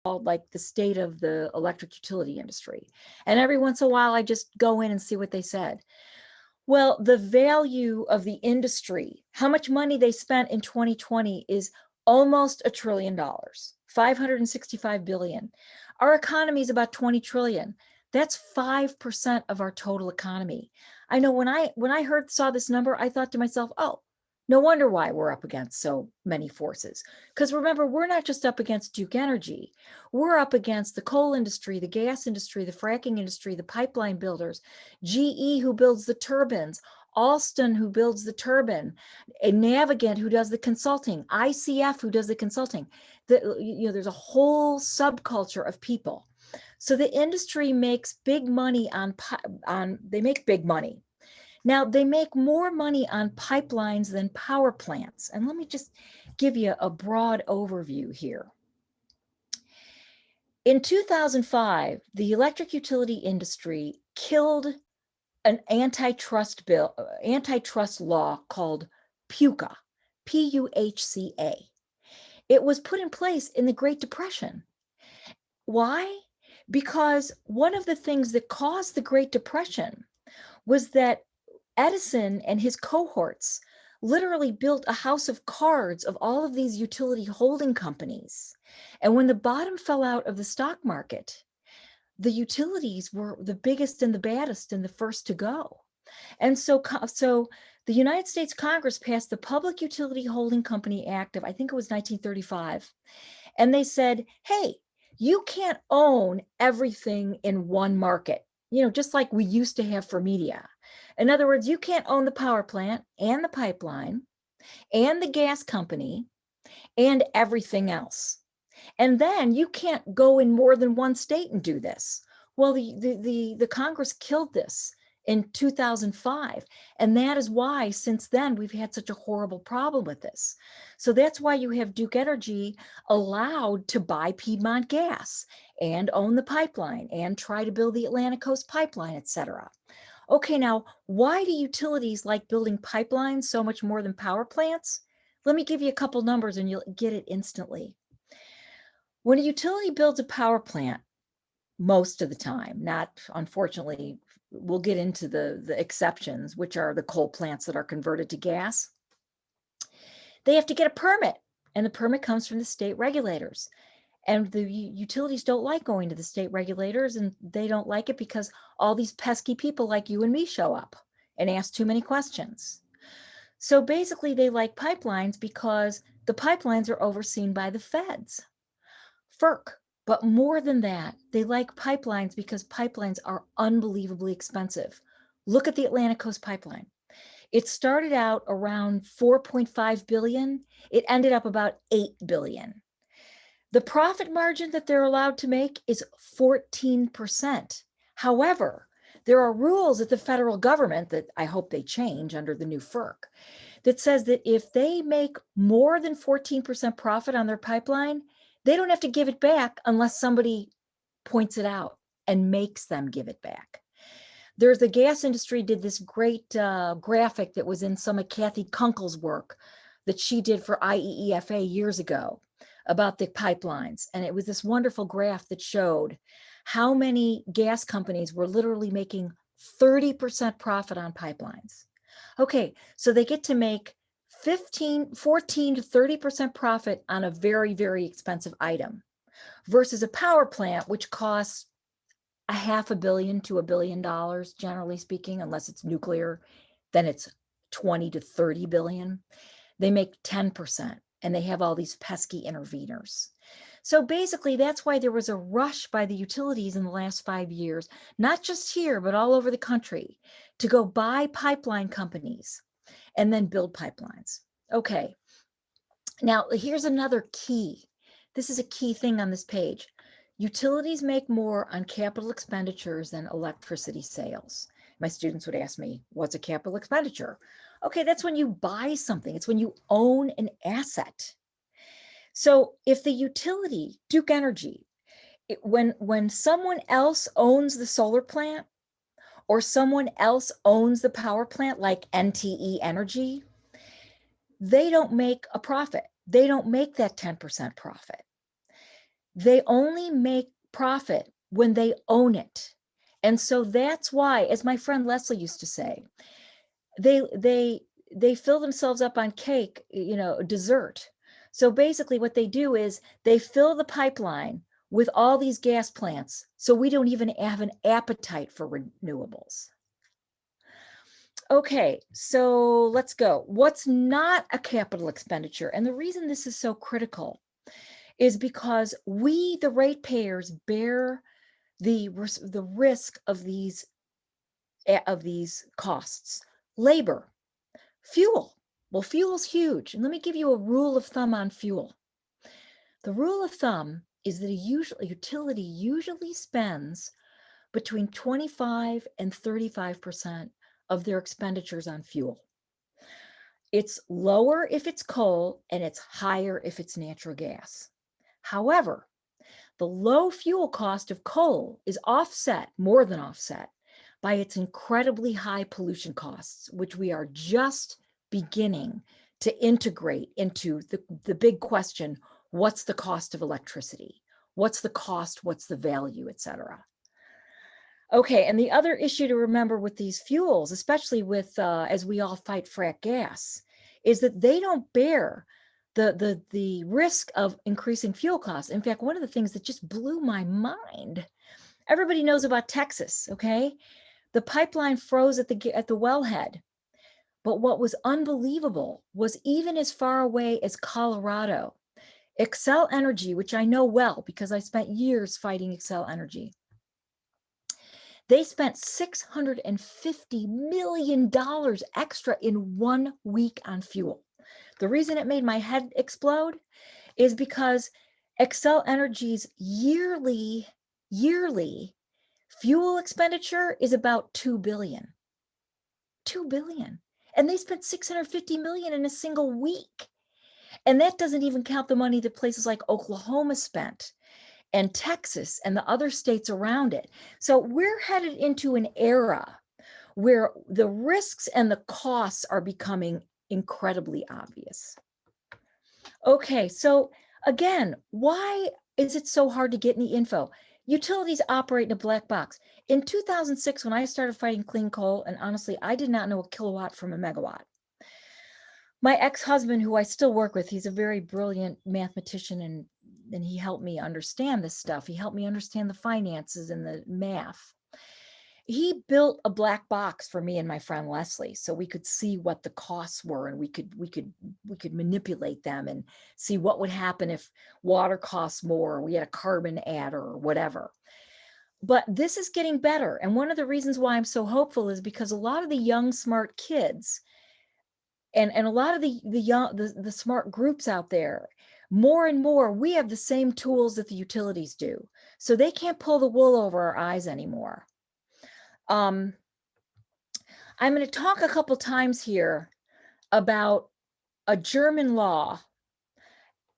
like the state of the electric utility industry. And every once in a while, I just go in and see what they said. Well, the value of the industry, how much money they spent in 2020 is almost $1 trillion, 565 billion. Our economy is about 20 trillion. That's 5% of our total economy. I know when I saw this number, I thought to myself, oh, no wonder why we're up against so many forces. Because remember, we're not just up against Duke Energy. We're up against the coal industry, the gas industry, the fracking industry, the pipeline builders, GE who builds the turbines, Alston who builds the turbine, a Navigant who does the consulting, ICF who does the consulting. There's a whole subculture of people. So the industry makes big money they make big money. Now, they make more money on pipelines than power plants. And let me just give you a broad overview here. In 2005, the electric utility industry killed an antitrust law called PUCA, Puhca. It was put in place in the Great Depression. Why? Because one of the things that caused the Great Depression was that Edison and his cohorts literally built a house of cards of all of these utility holding companies. And when the bottom fell out of the stock market, the utilities were the biggest and the baddest and the first to go. And so the United States Congress passed the Public Utility Holding Company Act of, I think it was 1935. And they said, hey, you can't own everything in one market, just like we used to have for media. In other words, you can't own the power plant and the pipeline and the gas company and everything else. And then you can't go in more than one state and do this. Well, the Congress killed this in 2005. And that is why since then we've had such a horrible problem with this. So that's why you have Duke Energy allowed to buy Piedmont Gas and own the pipeline and try to build the Atlantic Coast Pipeline, et cetera. Okay, now, why do utilities like building pipelines so much more than power plants? Let me give you a couple numbers and you'll get it instantly. When a utility builds a power plant, most of the time, not unfortunately, we'll get into the exceptions, which are the coal plants that are converted to gas. They have to get a permit, and the permit comes from the state regulators. And the utilities don't like going to the state regulators, and they don't like it because all these pesky people like you and me show up and ask too many questions. So basically, they like pipelines because the pipelines are overseen by the feds, FERC. But more than that, they like pipelines because pipelines are unbelievably expensive. Look at the Atlantic Coast Pipeline. It started out around 4.5 billion. It ended up about 8 billion. The profit margin that they're allowed to make is 14%. However, there are rules at the federal government that I hope they change under the new FERC that says that if they make more than 14% profit on their pipeline, they don't have to give it back unless somebody points it out and makes them give it back. The gas industry did this great graphic that was in some of Kathy Kunkel's work that she did for IEEFA years ago about the pipelines. And it was this wonderful graph that showed how many gas companies were literally making 30% profit on pipelines. Okay, so they get to make 14 to 30% profit on a very, very expensive item versus a power plant, which costs $500 million to $1 billion, generally speaking, unless it's nuclear, then it's 20 to 30 billion. They make 10%, and they have all these pesky interveners. So basically, that's why there was a rush by the utilities in the last 5 years, not just here, but all over the country, to go buy pipeline companies and then build pipelines. Okay, now here's another key. This is a key thing on this page. Utilities make more on capital expenditures than electricity sales. My students would ask me, what's a capital expenditure? Okay, that's when you buy something. It's when you own an asset. So if the utility, Duke Energy, when someone else owns the solar plant or someone else owns the power plant like NTE Energy, they don't make a profit. They don't make that 10% profit. They only make profit when they own it. And so that's why, as my friend Leslie used to say, they fill themselves up on cake, dessert. So basically what they do is they fill the pipeline with all these gas plants, so we don't even have an appetite for renewables. Okay, so let's go. What's not a capital expenditure? And the reason this is so critical is because we, the ratepayers, bear the risk of these costs. Labor, fuel. Well, fuel's huge. And let me give you a rule of thumb on fuel. The rule of thumb is that a utility usually spends between 25 and 35% of their expenditures on fuel. It's lower if it's coal and it's higher if it's natural gas. However, the low fuel cost of coal is more than offset, by its incredibly high pollution costs, which we are just beginning to integrate into the big question, what's the cost of electricity? What's the cost? What's the value, et cetera? Okay, and the other issue to remember with these fuels, especially with as we all fight frack gas, is that they don't bear the risk of increasing fuel costs. In fact, one of the things that just blew my mind, everybody knows about Texas, okay? The pipeline froze at the wellhead. But what was unbelievable was even as far away as Colorado, Xcel Energy, which I know well because I spent years fighting Xcel Energy, they spent $650 million extra in 1 week on fuel. The reason it made my head explode is because Xcel Energy's yearly fuel expenditure is about $2 billion. $2 billion. And they spent $650 million in a single week. And that doesn't even count the money that places like Oklahoma spent, and Texas and the other states around it. So we're headed into an era where the risks and the costs are becoming incredibly obvious. Okay, so again, why is it so hard to get any info? Utilities operate in a black box. In 2006, when I started fighting clean coal, and honestly, I did not know a kilowatt from a megawatt. My ex-husband, who I still work with, he's a very brilliant mathematician, and he helped me understand this stuff. He helped me understand the finances and the math. He built a black box for me and my friend Leslie, so we could see what the costs were, and we could manipulate them and see what would happen if water costs more, or we had a carbon adder or whatever. But this is getting better, and one of the reasons why I'm so hopeful is because a lot of the young smart kids and a lot of the smart groups out there, more and more, we have the same tools that the utilities do, so they can't pull the wool over our eyes anymore. I'm going to talk a couple times here about a German law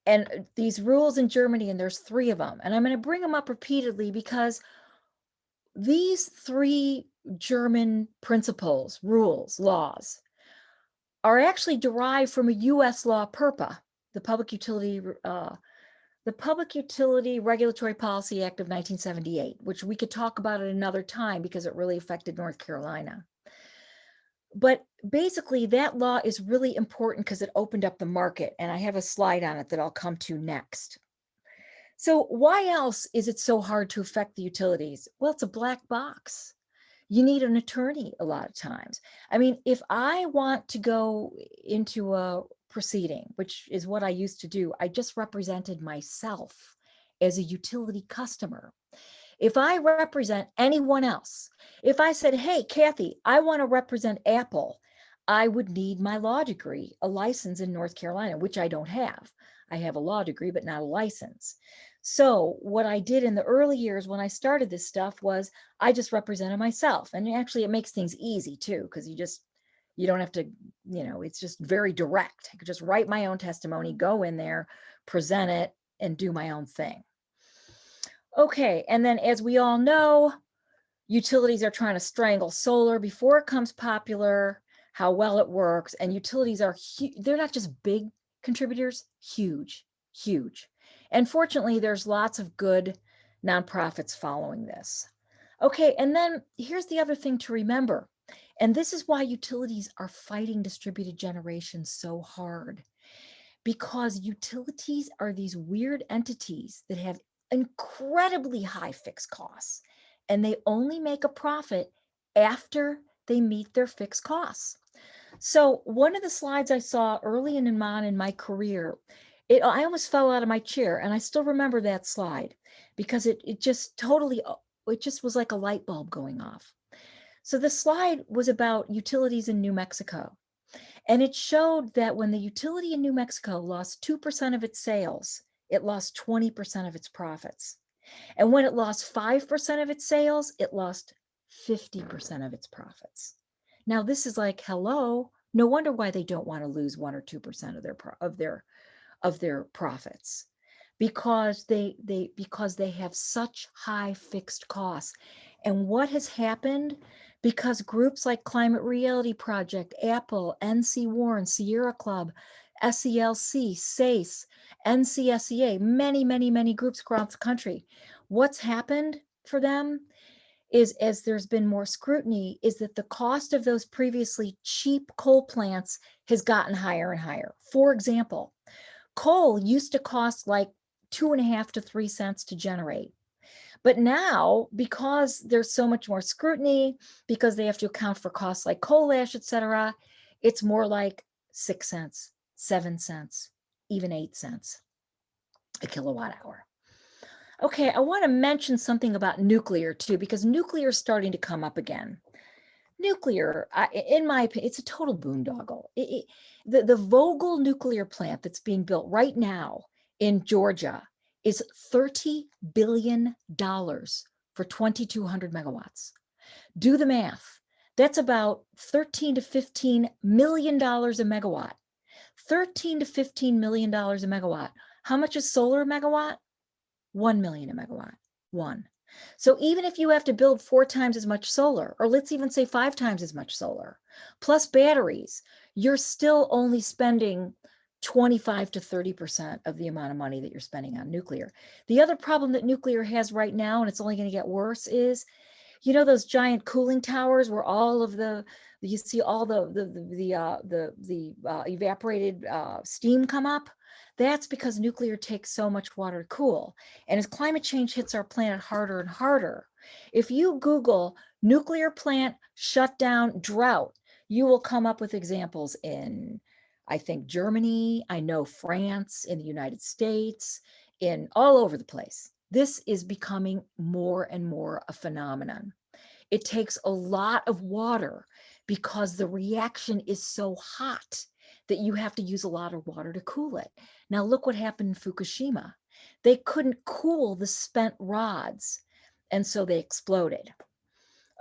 and these rules in Germany, and there's 3 of them, and I'm going to bring them up repeatedly because these 3 German principles, rules, laws, are actually derived from a U.S. law, PURPA, the Public Utility Regulatory Policy Act of 1978, which we could talk about at another time because it really affected North Carolina. But basically, that law is really important because it opened up the market, and I have a slide on it that I'll come to next. So why else is it so hard to affect the utilities? Well, it's a black box. You need an attorney a lot of times. I mean, if I want to go into a proceeding, which is what I used to do, I just represented myself as a utility customer. If I represent anyone else, if I said, hey, Kathy, I want to represent Apple, I would need my law degree, a license in North Carolina, which I don't have. I have a law degree, but not a license. So what I did in the early years when I started this stuff was I just represented myself. And actually it makes things easy too, because you don't have to, it's just very direct. I could just write my own testimony, go in there, present it, and do my own thing. Okay, and then as we all know, utilities are trying to strangle solar before it becomes popular, how well it works, and utilities they're not just big contributors, huge. And fortunately, there's lots of good nonprofits following this. Okay, and then here's the other thing to remember. And this is why utilities are fighting distributed generation so hard, because utilities are these weird entities that have incredibly high fixed costs, and they only make a profit after they meet their fixed costs. So one of the slides I saw early in my career, I almost fell out of my chair, and I still remember that slide because it just totally, it just was like a light bulb going off. So the slide was about utilities in New Mexico. And it showed that when the utility in New Mexico lost 2% of its sales, it lost 20% of its profits. And when it lost 5% of its sales, it lost 50% of its profits. Now, this is like, hello, no wonder why they don't want to lose 1 or 2% of their profits, because they have such high fixed costs. And what has happened, because groups like Climate Reality Project, Apple, NC Warren, Sierra Club, SELC, SACE, NCSEA, many groups across the country, what's happened for them is, as there's been more scrutiny, is that the cost of those previously cheap coal plants has gotten higher and higher. For example, coal used to cost like 2.5 to 3 cents to generate. But now, because there's so much more scrutiny, because they have to account for costs like coal ash, et cetera, it's more like 6 cents, 7 cents, even 8 cents a kilowatt hour. Okay, I want to mention something about nuclear too, because nuclear is starting to come up again. Nuclear, in my opinion, it's a total boondoggle. The Vogtle nuclear plant that's being built right now in Georgia is $30 billion for 2,200 megawatts. Do the math. That's about $13 to $15 million a megawatt. $13 to $15 million a megawatt. How much is solar a megawatt? 1 million a megawatt. One. So even if you have to build 4 times as much solar, or let's even say 5 times as much solar, plus batteries, you're still only spending 25 to 30% of the amount of money that you're spending on nuclear. The other problem that nuclear has right now, and it's only going to get worse, is, you know, those giant cooling towers where all of you see all the evaporated steam come up. That's because nuclear takes so much water to cool. And as climate change hits our planet harder and harder, if you Google nuclear plant shutdown drought, you will come up with examples in, I think, Germany, I know France, in the United States, in all over the place. This is becoming more and more a phenomenon. It takes a lot of water because the reaction is so hot that you have to use a lot of water to cool it. Now, look what happened in Fukushima. They couldn't cool the spent rods, and so they exploded.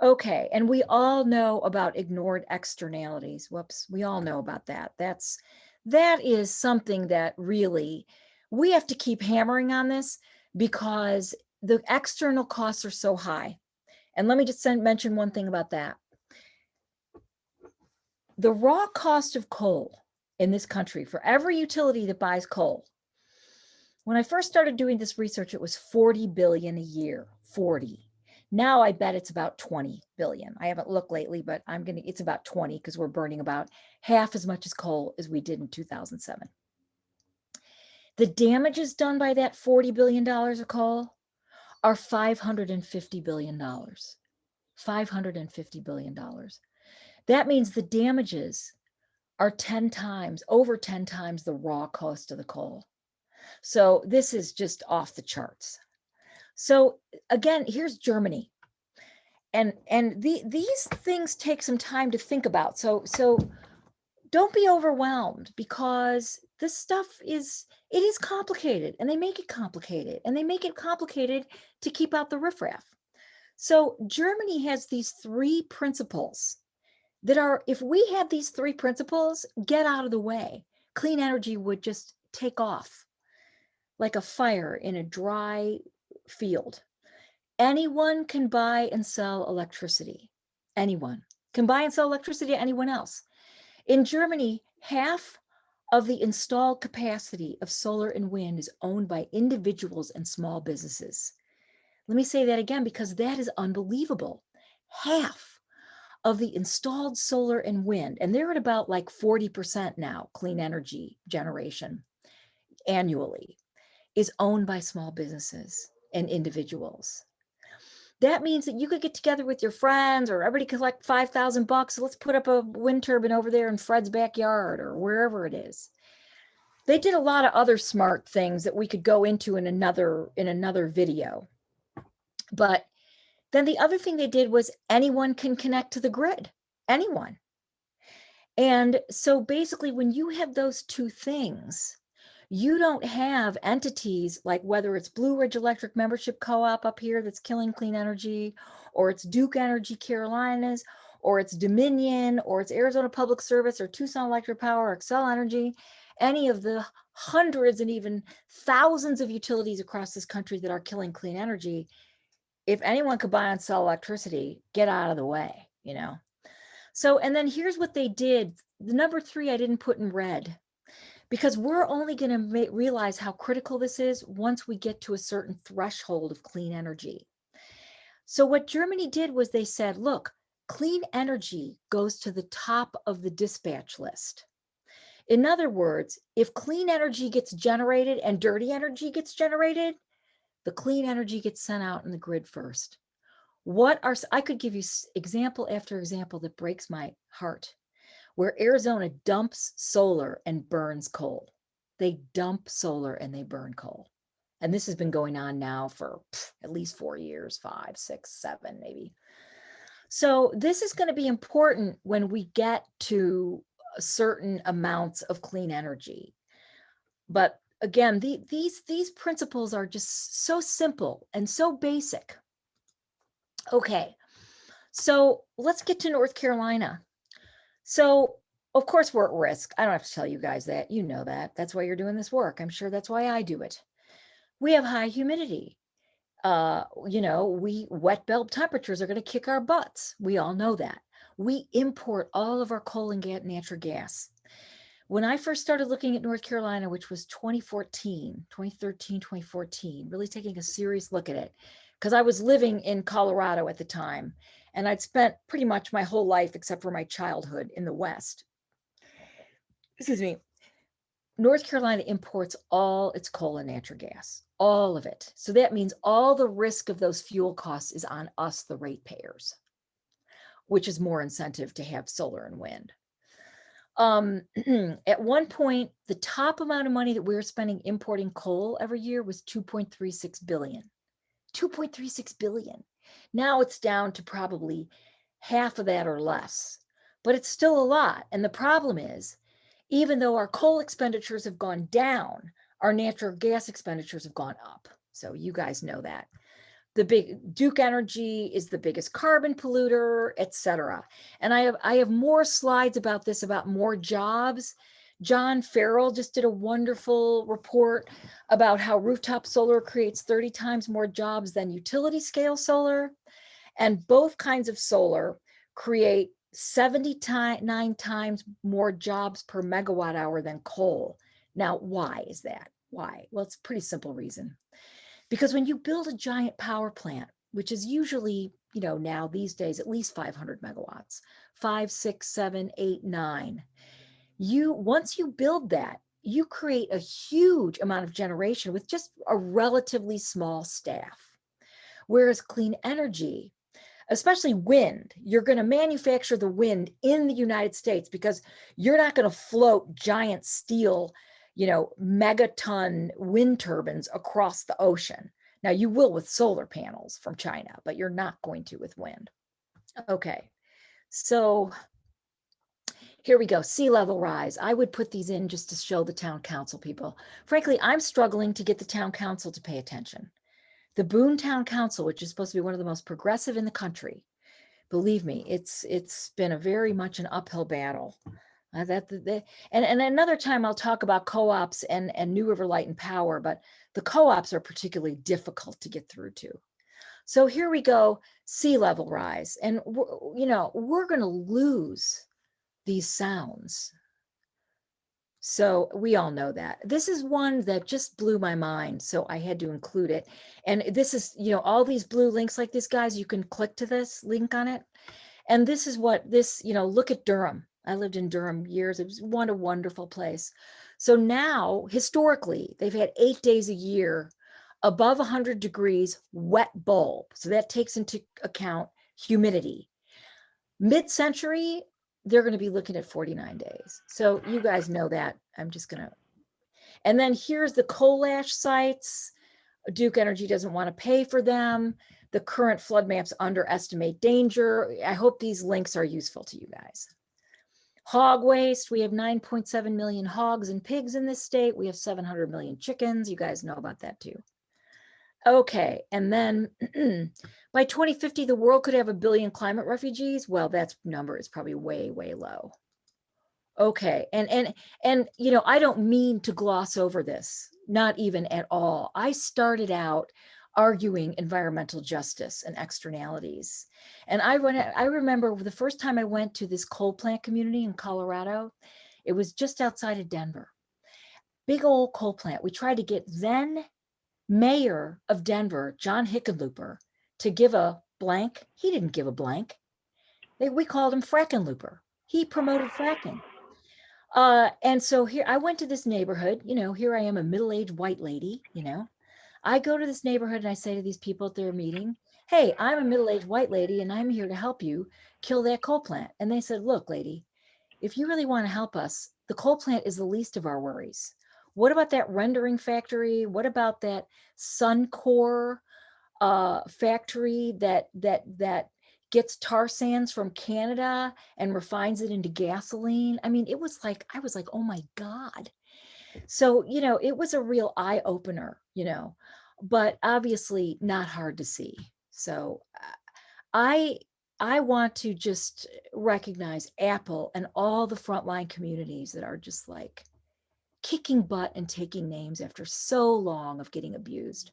Okay, and we all know about ignored externalities. Whoops, we all know about that. That is something that really we have to keep hammering on this, because the external costs are so high. And let me just mention one thing about that. The raw cost of coal in this country for every utility that buys coal, when I first started doing this research, it was 40 billion a year, 40. Now I bet it's about 20 billion. I haven't looked lately, but it's about 20, because we're burning about half as much as coal as we did in 2007. The damages done by that $40 billion of coal are $550 billion. $550 billion. That means the damages are 10 times, over 10 times the raw cost of the coal. So this is just off the charts. So again, here's Germany. And these things take some time to think about. So don't be overwhelmed, because this stuff is complicated, and they make it complicated, and they make it complicated to keep out the riffraff. So Germany has these 3 principles that are, if we had these 3 principles, get out of the way, clean energy would just take off like a fire in a dry field. Anyone can buy and sell electricity. Anyone can buy and sell electricity to anyone else. In Germany, half of the installed capacity of solar and wind is owned by individuals and small businesses. Let me say that again because that is unbelievable. Half of the installed solar and wind, and they're at about like 40% now, clean energy generation annually, is owned by small businesses and individuals. That means that you could get together with your friends or everybody collect $5,000. Let's put up a wind turbine over there in Fred's backyard or wherever it is. They did a lot of other smart things that we could go into in another video. But then the other thing they did was anyone can connect to the grid. Anyone. And so basically, when you have those two things, you don't have entities like whether it's Blue Ridge Electric Membership Co-op up here that's killing clean energy, or it's Duke Energy Carolinas, or it's Dominion, or it's Arizona Public Service, or Tucson Electric Power, or Xcel Energy, any of the hundreds and even thousands of utilities across this country that are killing clean energy. If anyone could buy and sell electricity, get out of the way, you know? So, and then here's what they did. The number 3, I didn't put in red because we're only going to realize how critical this is once we get to a certain threshold of clean energy. So what Germany did was they said, look, clean energy goes to the top of the dispatch list. In other words, if clean energy gets generated and dirty energy gets generated, the clean energy gets sent out in the grid first. I could give you example after example that breaks my heart, where Arizona dumps solar and burns coal. They dump solar and they burn coal. And this has been going on now for at least 4 years, 5, 6, 7, maybe. So this is going to be important when we get to certain amounts of clean energy. But again, these principles are just so simple and so basic. Okay, so let's get to North Carolina. So, of course, we're at risk. I don't have to tell you guys that. You know that. That's why you're doing this work. I'm sure that's why I do it. We have high humidity. Wet bulb temperatures are going to kick our butts. We all know that. We import all of our coal and natural gas. When I first started looking at North Carolina, which was 2013, 2014, really taking a serious look at it, because I was living in Colorado at the time, and I'd spent pretty much my whole life, except for my childhood, in the West. Excuse me. North Carolina imports all its coal and natural gas, all of it. So that means all the risk of those fuel costs is on us, the ratepayers, which is more incentive to have solar and wind. At one point, the top amount of money that we were spending importing coal every year was 2.36 billion. 2.36 billion. Now it's down to probably half of that or less, but it's still a lot. And the problem is, even though our coal expenditures have gone down, our natural gas expenditures have gone up. So you guys know that. The big Duke Energy is the biggest carbon polluter, etc. And I have more slides about this, about more jobs. John Farrell just did a wonderful report about how rooftop solar creates 30 times more jobs than utility scale solar. And both kinds of solar create 79 times more jobs per megawatt hour than coal. Now, why is that? Why? Well, it's a pretty simple reason. Because when you build a giant power plant, which is usually, now these days, at least 500 megawatts, 5, 6, 7, 8, 9, once you build that, you create a huge amount of generation with just a relatively small staff. Whereas clean energy, especially wind, you're going to manufacture the wind in the United States because you're not going to float giant steel, megaton wind turbines across the ocean. Now you will with solar panels from China, but you're not going to with wind. Okay, so here we go, sea level rise. I would put these in just to show the town council people. Frankly, I'm struggling to get the town council to pay attention. The Boone Town Council, which is supposed to be one of the most progressive in the country, believe me, it's been a very much an uphill battle. And another time I'll talk about co-ops and New River Light and Power, but the co-ops are particularly difficult to get through to. So here we go, sea level rise. And, we're going to lose these sounds. So we all know that. This is one that just blew my mind, so I had to include it. And this is, all these blue links like this, guys, you can click to this link on it. And this is what this, look at Durham. I lived in Durham years. It was a wonderful place. So now, historically, they've had 8 days a year above 100 degrees wet bulb. So that takes into account humidity. Mid-century, they're going to be looking at 49 days. So you guys know that. I'm just going to. And then here's the coal ash sites. Duke Energy doesn't want to pay for them. The current flood maps underestimate danger. I hope these links are useful to you guys. Hog waste. We have 9.7 million hogs and pigs in this state. We have 700 million chickens. You guys know about that too. Okay, and then by 2050, the world could have 1 billion climate refugees. Well, that number is probably way, way low. Okay, and I don't mean to gloss over this, not even at all. I started out arguing environmental justice and externalities. And I remember the first time I went to this coal plant community in Colorado, it was just outside of Denver. Big old coal plant. We tried to get then Mayor of Denver, John Hickenlooper, to give a blank. He didn't give a blank. We called him Frackenlooper. He promoted fracking. And so here I went to this neighborhood, here I am, a middle-aged white lady, I go to this neighborhood and I say to these people at their meeting, hey, I'm a middle-aged white lady and I'm here to help you kill that coal plant. And they said, look, lady, if you really want to help us, the coal plant is the least of our worries. What about that rendering factory? What about that Suncor factory that gets tar sands from Canada and refines it into gasoline? I mean, I was like, oh my God. So, it was a real eye opener, but obviously not hard to see. So I want to just recognize Apple and all the frontline communities that are just like kicking butt and taking names after so long of getting abused.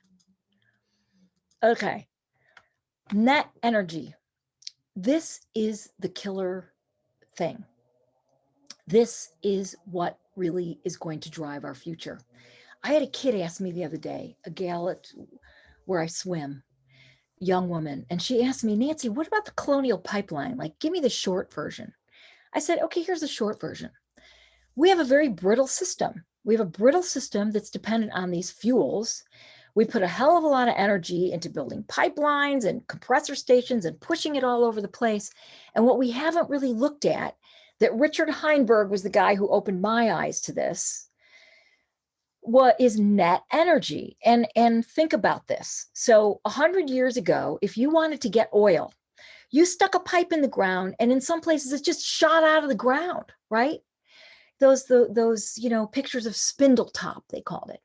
Okay. Net energy. This is the killer thing. This is what really is going to drive our future. I had a kid ask me the other day, a gal at where I swim, young woman, and she asked me, Nancy, what about the Colonial Pipeline? Like, give me the short version. I said, okay, here's the short version. We have a very brittle system. We have a brittle system that's dependent on these fuels. We put a hell of a lot of energy into building pipelines and compressor stations and pushing it all over the place. And what we haven't really looked at, that Richard Heinberg was the guy who opened my eyes to this, what is net energy. And think about this. So 100 years ago, if you wanted to get oil, you stuck a pipe in the ground, and in some places it just shot out of the ground, right? Those pictures of Spindletop, they called it.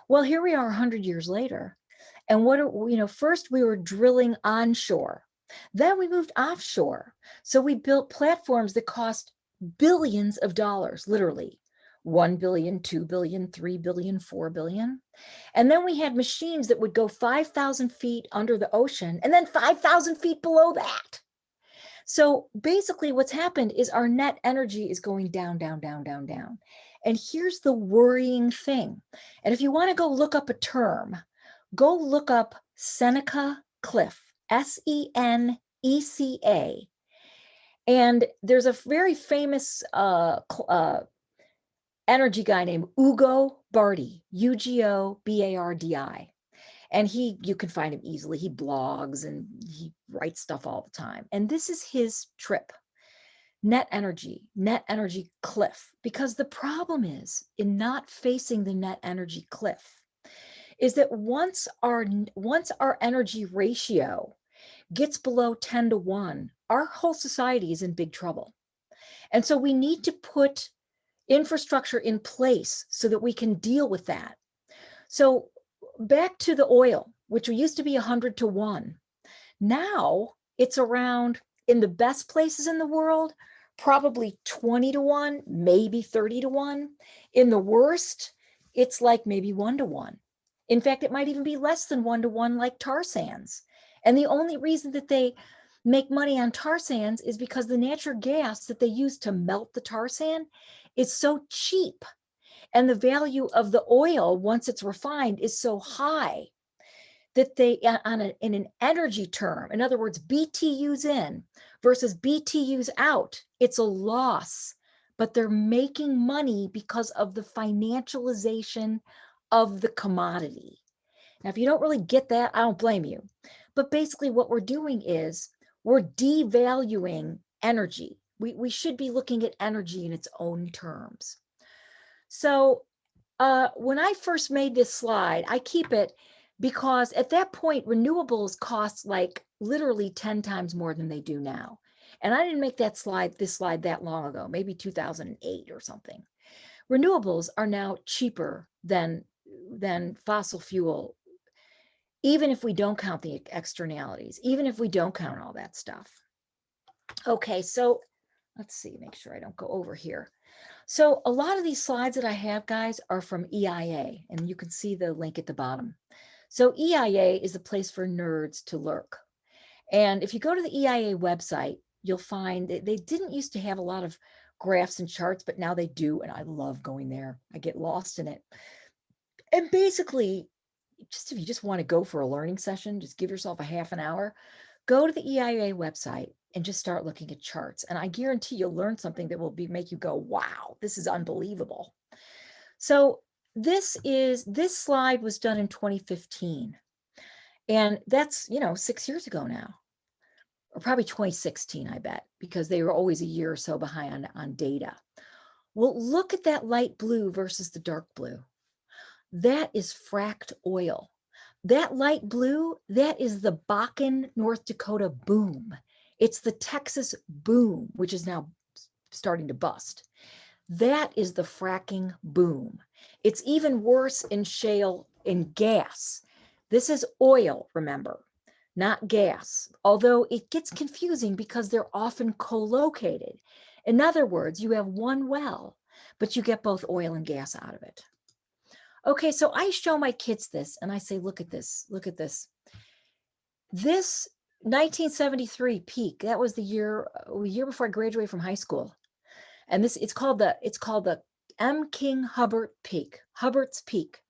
Well, here we are 100 years later. And first we were drilling onshore. Then we moved offshore. So we built platforms that cost billions of dollars, literally 1 billion, 2 billion, 3 billion, 4 billion. And then we had machines that would go 5,000 feet under the ocean and then 5,000 feet below that. So basically what's happened is our net energy is going down, down, down, down, down. And here's the worrying thing. And if you want to go look up a term, go look up Seneca Cliff, Seneca. And there's a very famous energy guy named Ugo Bardi, Ugobardi. And you can find him easily. He blogs and he writes stuff all the time. And this is his trip. Net energy cliff. Because the problem is in not facing the net energy cliff is that once our energy ratio gets below 10 to 1, our whole society is in big trouble. And so we need to put infrastructure in place so that we can deal with that. So back to the oil, which used to be 100 to 1. Now it's around, in the best places in the world, probably 20 to 1, maybe 30 to 1. In the worst, it's like maybe 1 to 1. In fact, it might even be less than 1 to 1, like tar sands. And the only reason that they make money on tar sands is because the natural gas that they use to melt the tar sand is so cheap And the value of the oil, once it's refined, is so high that they, in an energy term, in other words, BTUs in versus BTUs out, it's a loss, but they're making money because of the financialization of the commodity. Now, if you don't really get that, I don't blame you. But basically what we're doing is we're devaluing energy. We should be looking at energy in its own terms. So when I first made this slide, I keep it because at that point, renewables cost like literally 10 times more than they do now. And I didn't make this slide that long ago, maybe 2008 or something. Renewables are now cheaper than fossil fuel, even if we don't count the externalities, even if we don't count all that stuff. Okay, so let's see, make sure I don't go over here. So a lot of these slides that I have, guys, are from EIA, and you can see the link at the bottom. So EIA is a place for nerds to lurk. And if you go to the EIA website, you'll find that they didn't used to have a lot of graphs and charts, but now they do, and I love going there. I get lost in it. And basically, just if you just want to go for a learning session, just give yourself a half an hour, go to the EIA website and just start looking at charts. And I guarantee you'll learn something that will make you go, wow, this is unbelievable. So this slide was done in 2015. And that's, 6 years ago now, or probably 2016, I bet, because they were always a year or so behind on data. Well, look at that light blue versus the dark blue. That is fracked oil. That light blue, that is the Bakken, North Dakota boom. It's the Texas boom, which is now starting to bust. That is the fracking boom. It's even worse in shale, in gas. This is oil, remember, not gas, although it gets confusing because they're often co-located. In other words, you have one well, but you get both oil and gas out of it. Okay, so I show my kids this and I say, look at this, look at this. This 1973 peak, that was the year before I graduated from high school. And it's called the M. King Hubbert Peak, Hubbert's Peak.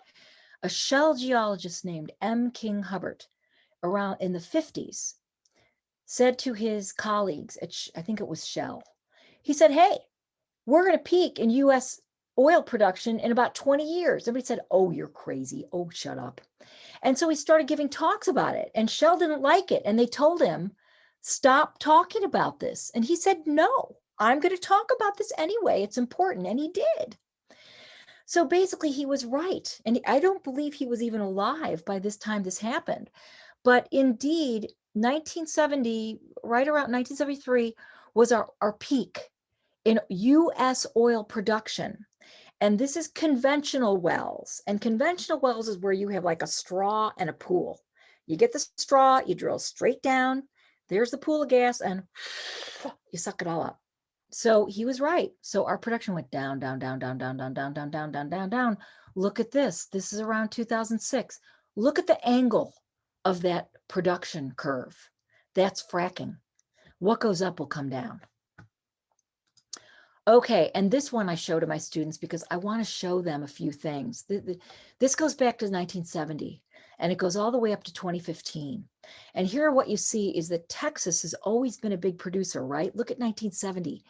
A shell geologist named M. King Hubbert around in the 50s said to his colleagues at, I think it was Shell, he said, hey, we're going to peak in US oil production in about 20 years. Everybody said, oh, you're crazy. Oh, shut up. And so he started giving talks about it, and Shell didn't like it. And they told him, stop talking about this. And he said, no, I'm going to talk about this anyway. It's important. And he did. So basically he was right. And I don't believe he was even alive by this time this happened. But indeed, 1970, right around 1973 was our peak in US oil production. And this is conventional wells. And conventional wells is where you have like a straw and a pool. You get the straw, you drill straight down, there's the pool of gas, and you suck it all up. So he was right. So our production went down, down, down, down, down, down, down, down, down, down, down, down. Look at this. This is around 2006. Look at the angle of that production curve. That's fracking. What goes up will come down. Okay, and this one I show to my students because I want to show them a few things. This goes back to 1970, and it goes all the way up to 2015. And here what you see is that Texas has always been a big producer, right? Look at 1970,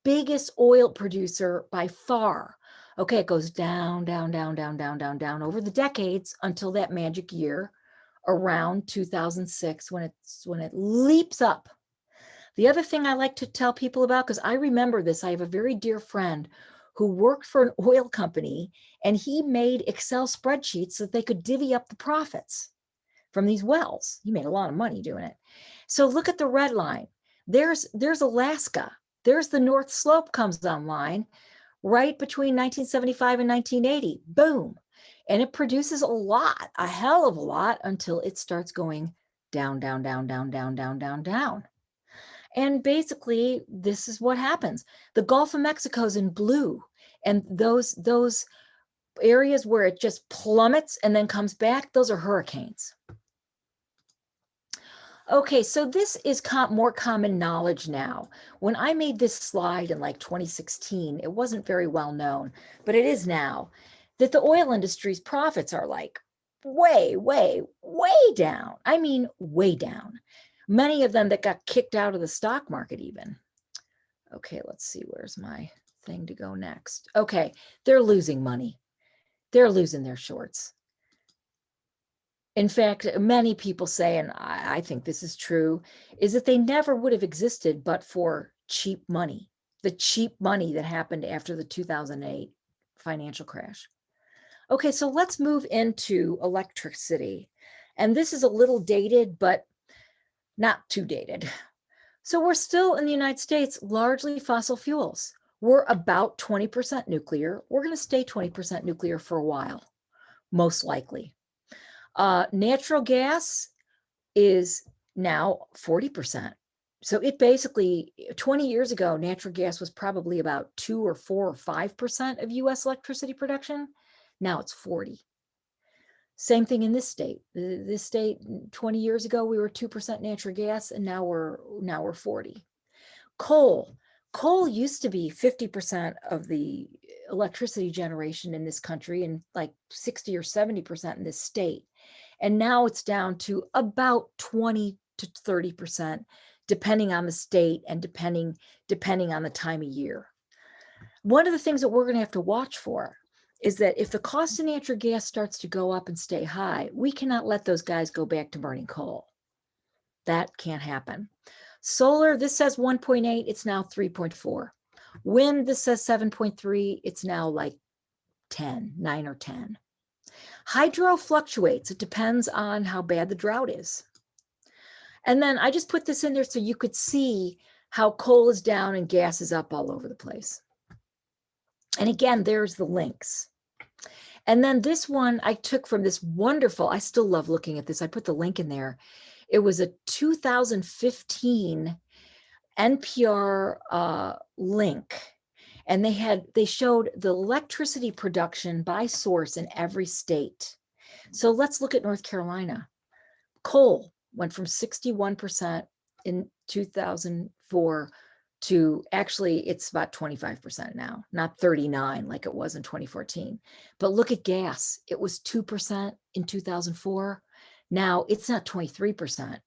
biggest oil producer by far. Okay, it goes down, down, down, down, down, down, down over the decades until that magic year around 2006 when it leaps up. The other thing I like to tell people about, because I remember this, I have a very dear friend who worked for an oil company, and he made Excel spreadsheets so that they could divvy up the profits from these wells. He made a lot of money doing it. So look at the red line. There's Alaska. There's the North Slope comes online right between 1975 and 1980. Boom. And it produces a lot, a hell of a lot, until it starts going down, down, down, down, down, down, down, down. And basically, this is what happens. The Gulf of Mexico is in blue, and those areas where it just plummets and then comes back, those are hurricanes. Okay, so this is more common knowledge now. When I made this slide in like 2016, it wasn't very well known, but it is now, that the oil industry's profits are like way, way, way down. I mean, way down. Many of them that got kicked out of the stock market even. Okay, let's see, where's my thing to go next? Okay, they're losing money. They're losing their shorts. In fact, many people say, and I think this is true, is that they never would have existed but for cheap money, the cheap money that happened after the 2008 financial crash. Okay, so let's move into electricity. And this is a little dated, but not too dated. So we're still in the United States, largely fossil fuels. We're about 20% nuclear. We're going to stay 20% nuclear for a while, most likely. Natural gas is now 40%. So it basically, 20 years ago, natural gas was probably about 2 or 4 or 5% of US electricity production. Now it's 40. Same thing in this state. This state 20 years ago, we were 2% natural gas, and now we're 40. Coal. Coal used to be 50% of the electricity generation in this country and like 60 or 70% in this state. And now it's down to about 20 to 30%, depending on the state and depending on the time of year. One of the things that we're going to have to watch for is that if the cost of natural gas starts to go up and stay high, we cannot let those guys go back to burning coal. That can't happen. Solar, this says 1.8, it's now 3.4. Wind, this says 7.3, it's now like 10, 9 or 10. Hydro fluctuates. It depends on how bad the drought is. And then I just put this in there so you could see how coal is down and gas is up all over the place. And again, there's the links. And then this one I took from this wonderful, I still love looking at this. I put the link in there. It was a 2015 NPR link. And they showed the electricity production by source in every state. So let's look at North Carolina. Coal went from 61% in 2004 to actually it's about 25% now, not 39 like it was in 2014. But look at gas. It was 2% in 2004. Now it's not 23%,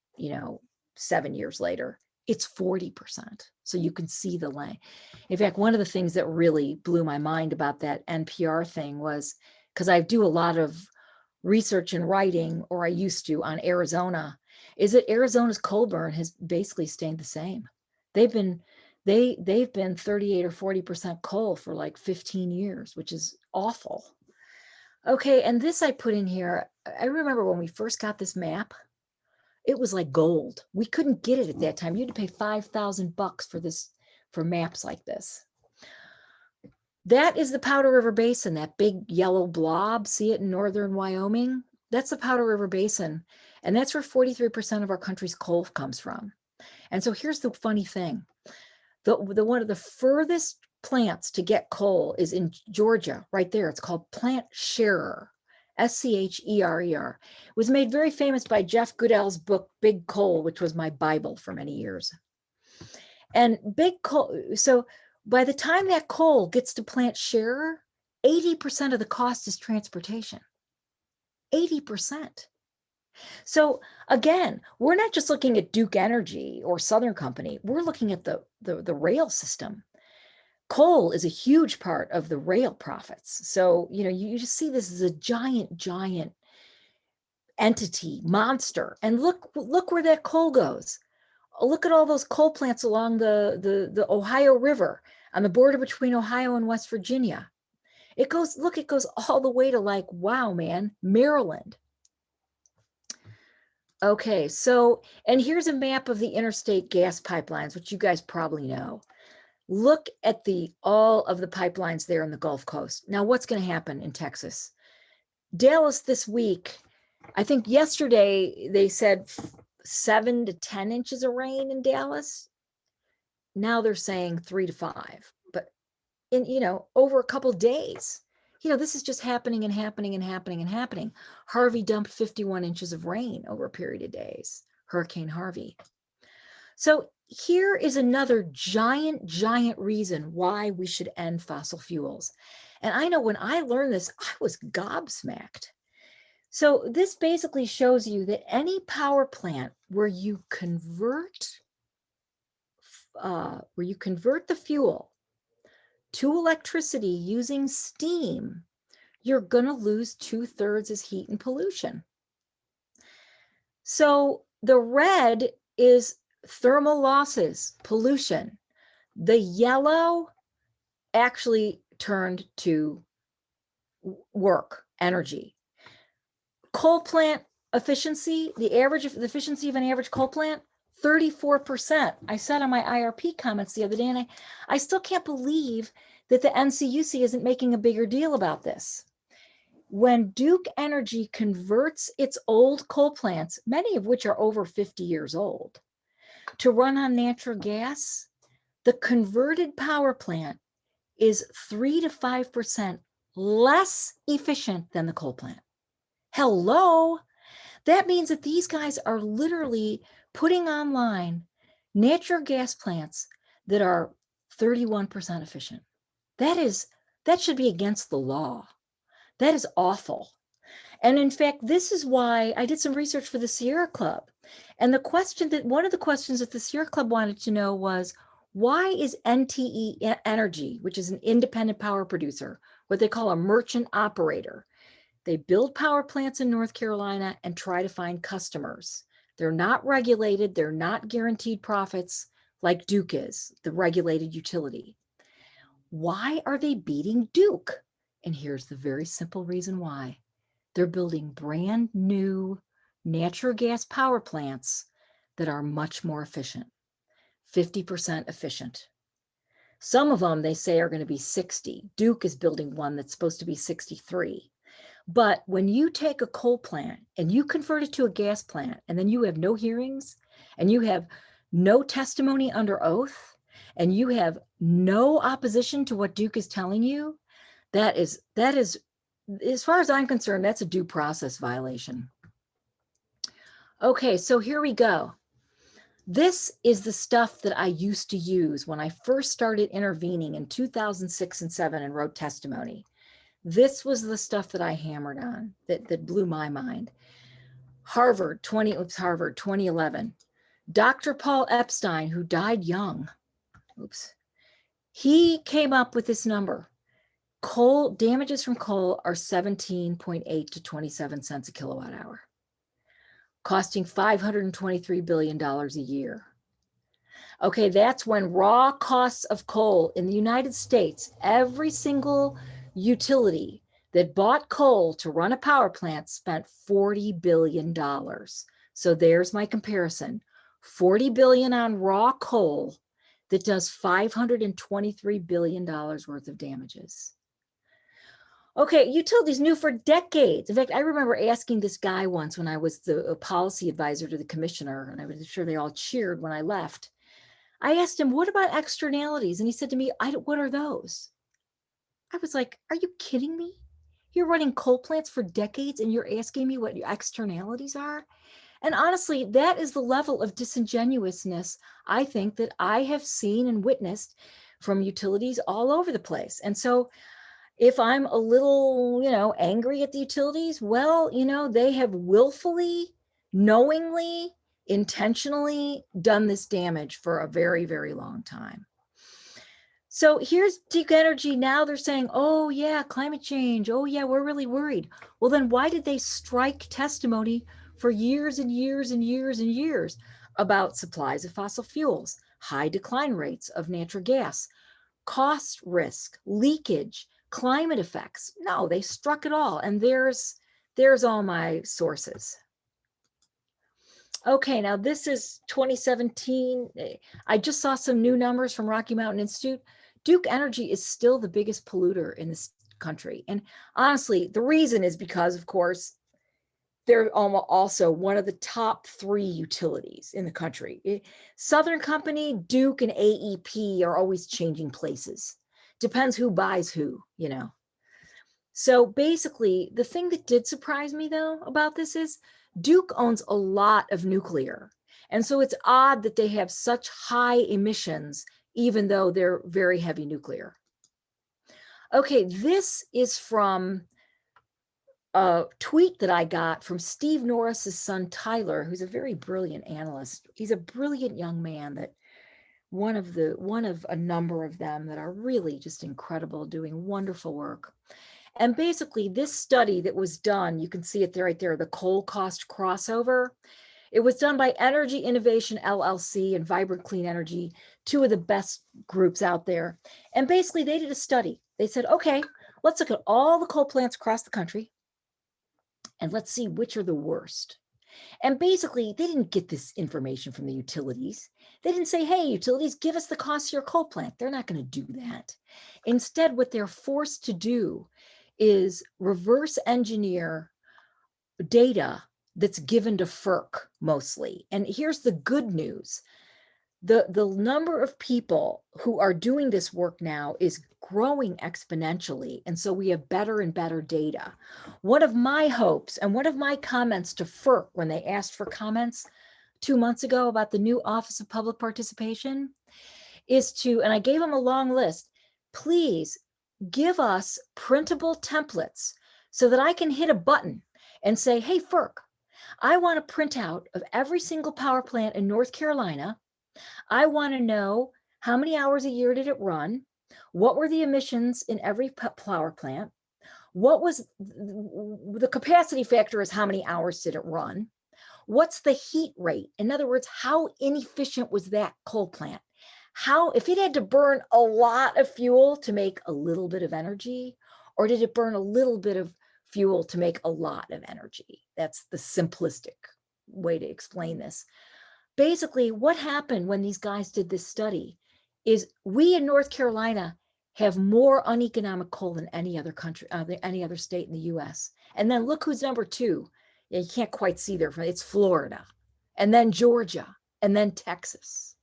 7 years later. It's 40%. So you can see the length. In fact, one of the things that really blew my mind about that NPR thing was because I do a lot of research and writing, or I used to, on Arizona, is that Arizona's coal burn has basically stayed the same. They've been 38 or 40% coal for like 15 years, which is awful. Okay, and this I put in here. I remember when we first got this map, it was like gold. We couldn't get it at that time. You had to pay $5,000 for maps like this. That is the Powder River Basin, that big yellow blob. See it in northern Wyoming? That's the Powder River Basin. And that's where 43% of our country's coal comes from. And so here's the funny thing. The one of the furthest plants to get coal is in Georgia, right there. It's called Plant Scherer, Scherer. It was made very famous by Jeff Goodell's book, Big Coal, which was my Bible for many years. And big coal, so by the time that coal gets to Plant Scherer, 80% of the cost is transportation. 80%. So again, we're not just looking at Duke Energy or Southern Company. We're looking at the rail system. Coal is a huge part of the rail profits. So, you just see this as a giant, giant entity, monster. And look where that coal goes. Look at all those coal plants along the Ohio River on the border between Ohio and West Virginia. It goes all the way to like, wow, man, Maryland. Okay, so, and here's a map of the interstate gas pipelines, which you guys probably know. Look at all of the pipelines there in the Gulf Coast. Now, what's going to happen in Texas? Dallas this week, I think yesterday they said 7 to 10 inches of rain in Dallas. Now they're saying 3 to 5, but over a couple days. This is just happening and happening and happening and happening. Harvey dumped 51 inches of rain over a period of days. Hurricane Harvey. So here is another giant reason why we should end fossil fuels. And I know when I learned this, I was gobsmacked. So this basically shows you that any power plant where you convert the fuel to electricity using steam, you're going to lose 2/3 as heat and pollution. So the red is thermal losses, pollution. The yellow actually turned to work, energy. Coal plant efficiency, the efficiency of an average coal plant, 34%. I said on my IRP comments the other day, and I still can't believe that the NCUC isn't making a bigger deal about this. When Duke Energy converts its old coal plants, many of which are over 50 years old, to run on natural gas, the converted power plant is 3 to 5% less efficient than the coal plant. Hello? That means that these guys are literally putting online natural gas plants that are 31% efficient. That should be against the law. That is awful. And in fact, this is why I did some research for the Sierra Club. And one of the questions that the Sierra Club wanted to know was, why is NTE Energy, which is an independent power producer, what they call a merchant operator? They build power plants in North Carolina and try to find customers. They're not regulated. They're not guaranteed profits like Duke is, the regulated utility. Why are they beating Duke? And here's the very simple reason why. They're building brand new natural gas power plants that are much more efficient, 50% efficient. Some of them, they say, are going to be 60. Duke is building one that's supposed to be 63. But when you take a coal plant and you convert it to a gas plant, and then you have no hearings, and you have no testimony under oath, and you have no opposition to what Duke is telling you, that is, as far as I'm concerned, that's a due process violation. Okay, so here we go. This is the stuff that I used to use when I first started intervening in 2006 and 2007 and wrote testimony. This was the stuff that I hammered on that blew my mind. Harvard 2011. Dr. Paul Epstein, who died young, he came up with this number. Coal damages from coal are 17.8 to 27 cents a kilowatt hour, costing $523 billion a year. Okay, that's when raw costs of coal in the United States, every single utility that bought coal to run a power plant spent $40 billion. So there's my comparison. $40 billion on raw coal that does $523 billion worth of damages. Okay, utilities knew for decades. In fact, I remember asking this guy once when I was the policy advisor to the commissioner, and I was sure they all cheered when I left. I asked him, what about externalities? And he said to me, what are those? I was like, are you kidding me? You're running coal plants for decades and you're asking me what your externalities are? And honestly, that is the level of disingenuousness I think that I have seen and witnessed from utilities all over the place. And so if I'm a little, angry at the utilities, well, they have willfully, knowingly, intentionally done this damage for a very, very long time. So here's Duke Energy. Now they're saying, oh yeah, climate change. Oh yeah, we're really worried. Well, then why did they strike testimony for years and years and years and years about supplies of fossil fuels, high decline rates of natural gas, cost risk, leakage, climate effects? No, they struck it all. And there's all my sources. Okay, now this is 2017. I just saw some new numbers from Rocky Mountain Institute. Duke Energy is still the biggest polluter in this country. And honestly, the reason is because, of course, they're also one of the top 3 utilities in the country. Southern Company, Duke, and AEP are always changing places. Depends who buys who, So basically, the thing that did surprise me, though, about this is Duke owns a lot of nuclear. And so it's odd that they have such high emissions, even though they're very heavy nuclear. Okay, this is from a tweet that I got from Steve Norris's son, Tyler, who's a very brilliant analyst. He's a brilliant young man, that one of a number of them that are really just incredible, doing wonderful work. And basically, this study that was done, you can see it there, right there, the coal cost crossover. It was done by Energy Innovation LLC and Vibrant Clean Energy, two of the best groups out there. And basically, they did a study. They said, okay, let's look at all the coal plants across the country and let's see which are the worst. And basically, they didn't get this information from the utilities. They didn't say, hey, utilities, give us the cost of your coal plant. They're not going to do that. Instead, what they're forced to do is reverse engineer data that's given to FERC mostly. And here's the good news. The number of people who are doing this work now is growing exponentially. And so we have better and better data. One of my hopes and one of my comments to FERC when they asked for comments 2 months ago about the new Office of Public Participation is to, and I gave them a long list, please give us printable templates so that I can hit a button and say, hey, FERC, I want a printout of every single power plant in North Carolina. I want to know how many hours a year did it run? What were the emissions in every power plant? What was the capacity factor is how many hours did it run? What's the heat rate? In other words, how inefficient was that coal plant? How, if it had to burn a lot of fuel to make a little bit of energy, or did it burn a little bit of fuel to make a lot of energy? That's the simplistic way to explain this. Basically, what happened when these guys did this study is we in North Carolina have more uneconomic coal than any other country, any other state in the US. And then look who's number two. You can't quite see there. It's Florida, and then Georgia, and then Texas.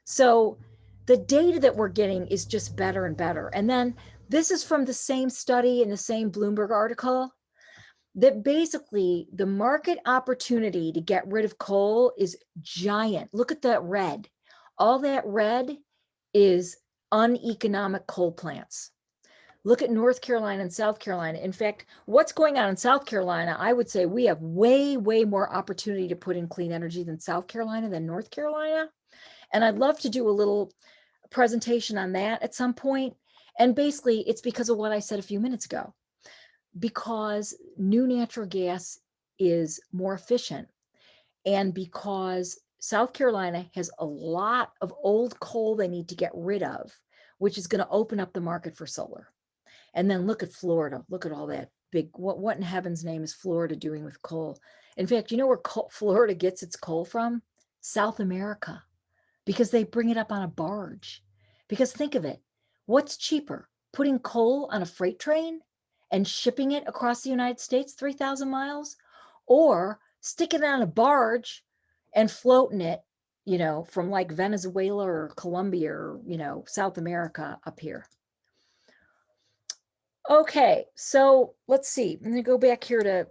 So the data that we're getting is just better and better. And then this is from the same study in the same Bloomberg article, that basically the market opportunity to get rid of coal is giant. Look at that red. All that red is uneconomic coal plants. Look at North Carolina and South Carolina. In fact, what's going on in South Carolina, I would say we have way, way more opportunity to put in clean energy than South Carolina, than North Carolina. And I'd love to do a little presentation on that at some point. And basically, it's because of what I said a few minutes ago. Because new natural gas is more efficient, and because South Carolina has a lot of old coal they need to get rid of, which is going to open up the market for solar. And then look at Florida. Look at all that big, what in heaven's name is Florida doing with coal? In fact, you know where Florida gets its coal from? South America, because they bring it up on a barge. Because think of it, what's cheaper, putting coal on a freight train and shipping it across the United States 3,000 miles, or sticking it on a barge and floating it, from like Venezuela or Colombia or, South America up here. Okay, so let's see. I'm gonna go back here to,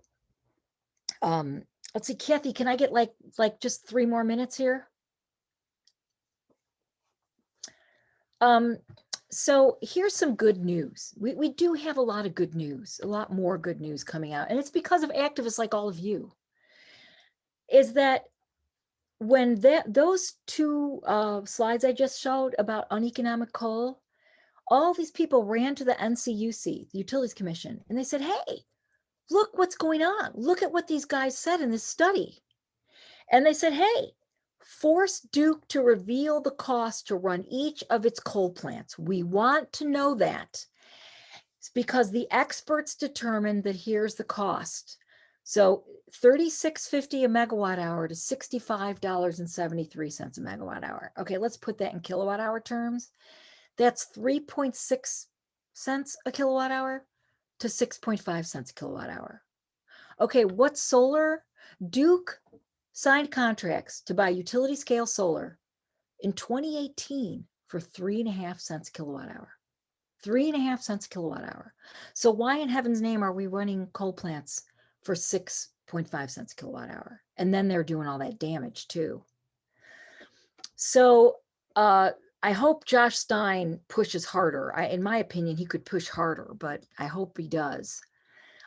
let's see, Kathy, can I get like just 3 more minutes here? So here's some good news. We do have a lot of good news, a lot more good news coming out. And it's because of activists like all of you. Is that when those two slides I just showed about uneconomic coal, all these people ran to the NCUC, the Utilities Commission, and they said, hey, look what's going on. Look at what these guys said in this study. And they said, hey, force Duke to reveal the cost to run each of its coal plants. We want to know that. It's because the experts determined that here's the cost. So $36.50 a megawatt hour to $65.73 a megawatt hour. Okay, let's put that in kilowatt hour terms. That's 3.6 cents a kilowatt hour to 6.5 cents a kilowatt hour. Okay, what's solar? Duke signed contracts to buy utility scale solar in 2018 for 3.5 cents a kilowatt hour. 3.5 cents a kilowatt hour. So why in heaven's name are we running coal plants for 6.5 cents a kilowatt hour? And then they're doing all that damage too. So I hope Josh Stein pushes harder. In my opinion, he could push harder, but I hope he does.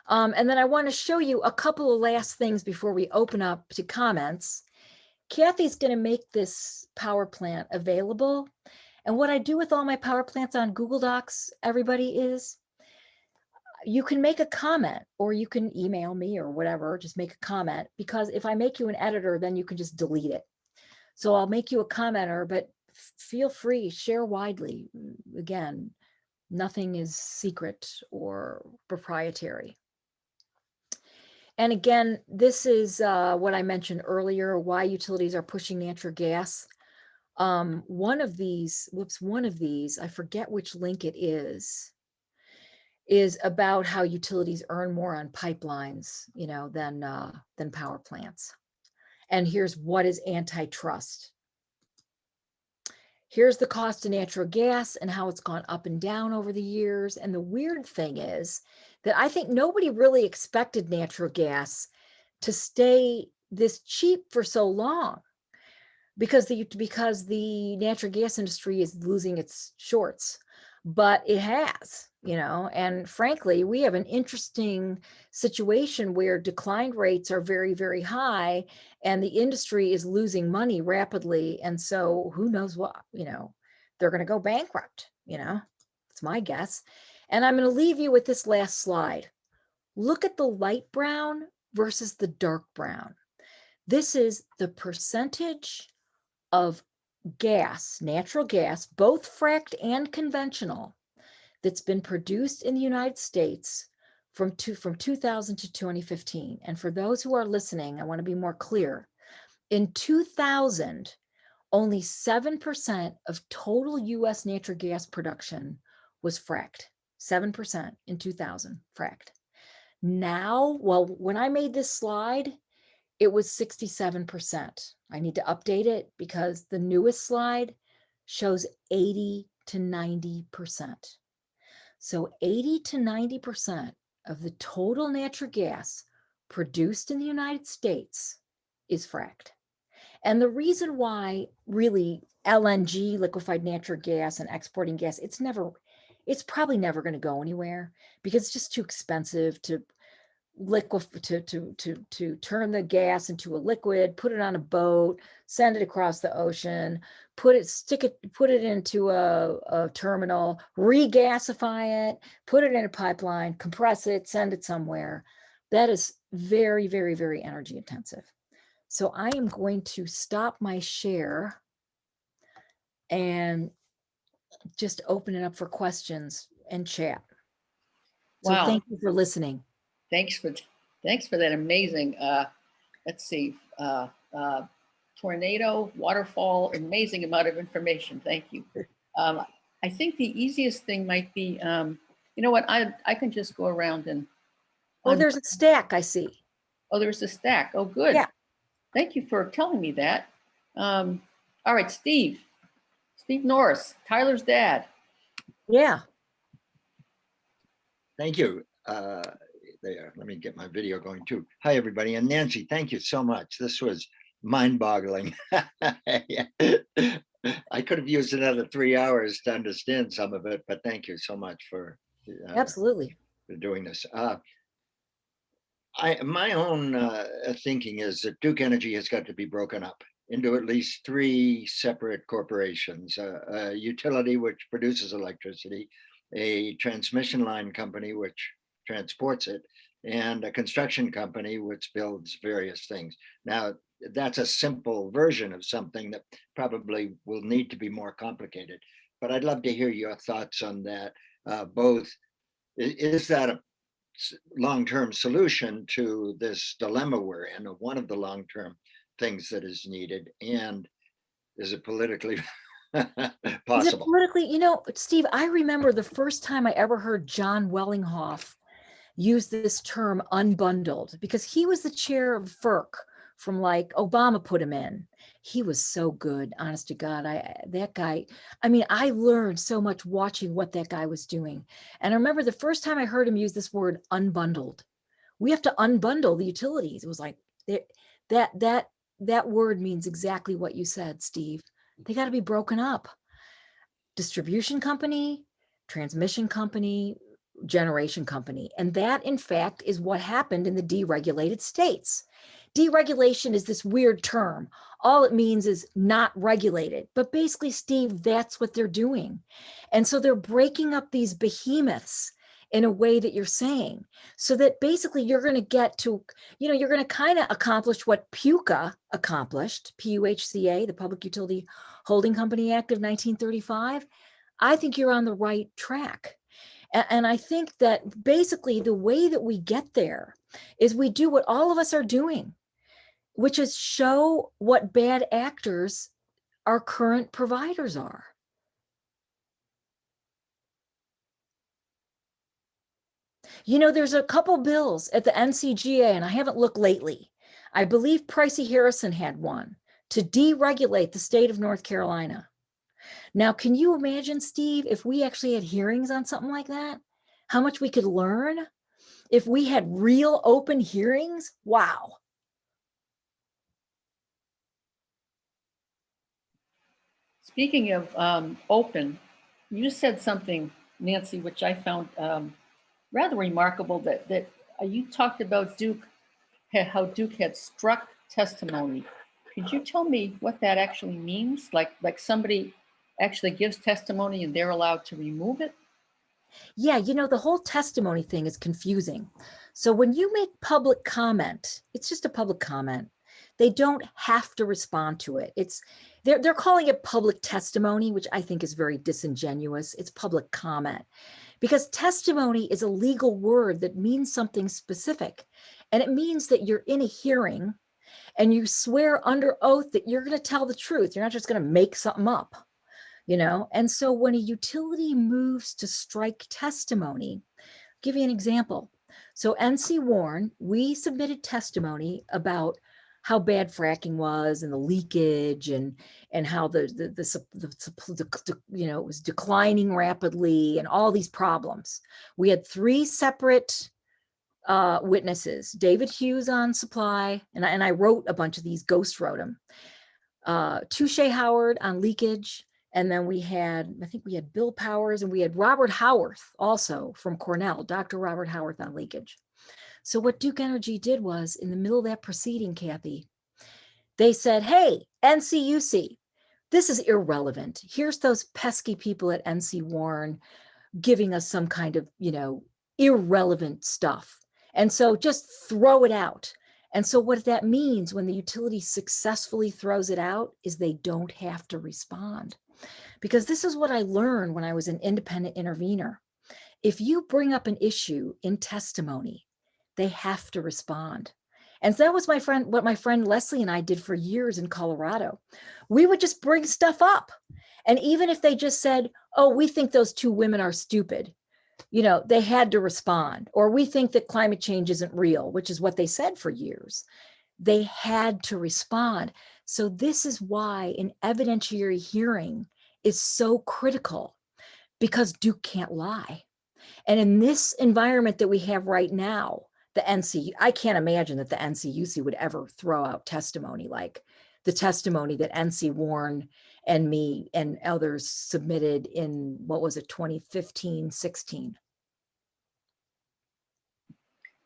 And then I want to show you a couple of last things before we open up to comments. Kathy's going to make this power plant available. And what I do with all my power plants on Google Docs, everybody, is you can make a comment or you can email me or whatever, just make a comment, because if I make you an editor, then you can just delete it. So I'll make you a commenter, but feel free, share widely. Again, nothing is secret or proprietary. And again, this is what I mentioned earlier, why utilities are pushing natural gas. One of these, I forget which link it is about how utilities earn more on pipelines, than power plants. And here's what is antitrust. Here's the cost of natural gas and how it's gone up and down over the years. And the weird thing is that I think nobody really expected natural gas to stay this cheap for so long, because the natural gas industry is losing its shorts. But it has, and frankly, we have an interesting situation where decline rates are very, very high and the industry is losing money rapidly. And so who knows what, they're going to go bankrupt, it's my guess. And I'm going to leave you with this last slide. Look at the light brown versus the dark brown. This is the percentage of gas, natural gas, both fracked and conventional, that's been produced in the United States from 2000 to 2015. And for those who are listening, I want to be more clear. In 2000, only 7% of total US natural gas production was fracked. 7% in 2000 fracked. Now, well, when I made this slide, it was 67%. I need to update it because the newest slide shows 80 to 90%. So 80 to 90% of the total natural gas produced in the United States is fracked. And the reason why really LNG, liquefied natural gas, and exporting gas, it's probably never going to go anywhere because it's just too expensive to to turn the gas into a liquid, put it on a boat, send it across the ocean, put it into a terminal, regasify it, put it in a pipeline, compress it, send it somewhere. That is very, very, very energy intensive. So I am going to stop my share and just open it up for questions and chat. So Wow. Thank you for listening. Thanks for that amazing, let's see, tornado, waterfall, amazing amount of information. Thank you. I think the easiest thing might be, you know what, I can just go around and. Oh, there's a stack, I see. Oh, there's a stack. Oh, good. Yeah. Thank you for telling me that. All right, Steve Norris, Tyler's dad. Yeah. Thank you. There, let me get my video going too. Hi, everybody. And Nancy, thank you so much. This was mind-boggling. I could have used another 3 hours to understand some of it, but thank you so much for absolutely for doing this. My own thinking is that Duke Energy has got to be broken up into at least 3 separate corporations: a utility which produces electricity, a transmission line company which transports it, and a construction company which builds various things. Now, that's a simple version of something that probably will need to be more complicated, but I'd love to hear your thoughts on that. Both, is that a long-term solution to this dilemma we're in, or one of the long-term things that is needed, and is it politically possible? Is it politically, Steve, I remember the first time I ever heard John Wellinghoff use this term unbundled, because he was the chair of FERC from like Obama put him in. He was so good, honest to God. That guy, I learned so much watching what that guy was doing. And I remember the first time I heard him use this word unbundled. We have to unbundle the utilities. It was like That word means exactly what you said, Steve. They got to be broken up. Distribution company, transmission company, generation company. And that, in fact, is what happened in the deregulated states. Deregulation is this weird term. All it means is not regulated. But basically, Steve, that's what they're doing. And so they're breaking up these behemoths in a way that you're saying, so that basically you're going to get to, you're going to kind of accomplish what PUCA accomplished, PUHCA, the Public Utility Holding Company Act of 1935. I think you're on the right track. And I think that basically the way that we get there is we do what all of us are doing, which is show what bad actors our current providers are. There's a couple bills at the NCGA, and I haven't looked lately. I believe Pricey Harrison had one to deregulate the state of North Carolina. Now, can you imagine, Steve, if we actually had hearings on something like that? How much we could learn if we had real open hearings? Wow. Speaking of open, you said something, Nancy, which I found rather remarkable, that you talked about Duke, how Duke had struck testimony. Could you tell me what that actually means? Like somebody actually gives testimony and they're allowed to remove it? Yeah, the whole testimony thing is confusing. So when you make public comment, it's just a public comment. They don't have to respond to it. They're calling it public testimony, which I think is very disingenuous. It's public comment, because testimony is a legal word that means something specific. And it means that you're in a hearing and you swear under oath that you're going to tell the truth. You're not just going to make something up. And so when a utility moves to strike testimony, I'll give you an example. So NC Warren, we submitted testimony about how bad fracking was and the leakage and how it was declining rapidly and all these problems. We had 3 separate witnesses: David Hughes on supply, and I wrote a bunch of these, ghost wrote them. Touche Howard on leakage. And then I think we had Bill Powers, and we had Robert Howarth also from Cornell, Dr. Robert Howarth on leakage. So what Duke Energy did was, in the middle of that proceeding, Kathy, they said, hey, NCUC, this is irrelevant. Here's those pesky people at NC Warren giving us some kind of, irrelevant stuff. And so just throw it out. And so what that means when the utility successfully throws it out is they don't have to respond. Because this is what I learned when I was an independent intervener. If you bring up an issue in testimony, they have to respond. And so that was what my friend Leslie and I did for years in Colorado. We would just bring stuff up. And even if they just said, oh, we think those 2 women are stupid, they had to respond. Or we think that climate change isn't real, which is what they said for years. They had to respond. So this is why an evidentiary hearing is so critical, because Duke can't lie. And in this environment that we have right now, I can't imagine that the NCUC would ever throw out testimony like the testimony that NC Warren and me and others submitted in, 2015, 16.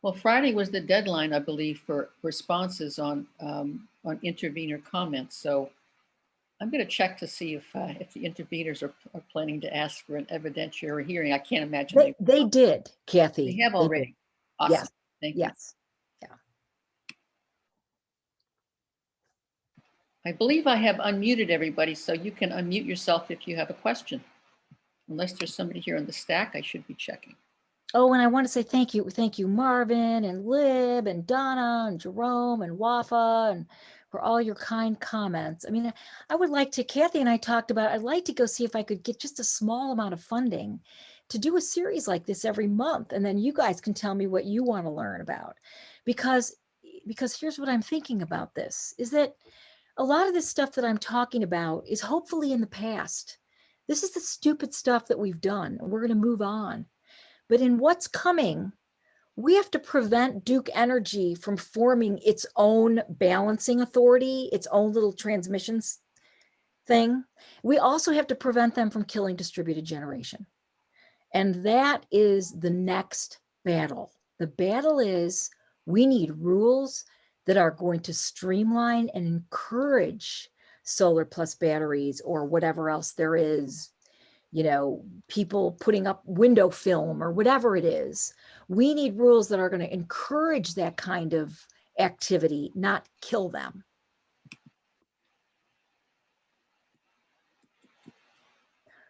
Well, Friday was the deadline, I believe, for responses on intervener comments. So I'm going to check to see if the interveners are planning to ask for an evidentiary hearing. I can't imagine they did, Kathy. They have already. Awesome. Yes. Thank you. Yes. Yeah. I believe I have unmuted everybody, so you can unmute yourself if you have a question. Unless there's somebody here on the stack, I should be checking. Oh, and I want to say thank you, Marvin and Lib and Donna and Jerome and Wafa, and for all your kind comments. I mean, I would like to, Kathy and I talked about, I'd like to go see if I could get just a small amount of funding to do a series like this every month. And then you guys can tell me what you want to learn about. Because here's what I'm thinking about this, is that a lot of this stuff that I'm talking about is hopefully in the past. This is the stupid stuff that we've done, and we're going to move on. But in what's coming, we have to prevent Duke Energy from forming its own balancing authority, its own little transmissions thing. We also have to prevent them from killing distributed generation. And that is the next battle. The battle is we need rules that are going to streamline and encourage solar plus batteries or whatever else there is, people putting up window film or whatever it is. We need rules that are going to encourage that kind of activity, not kill them.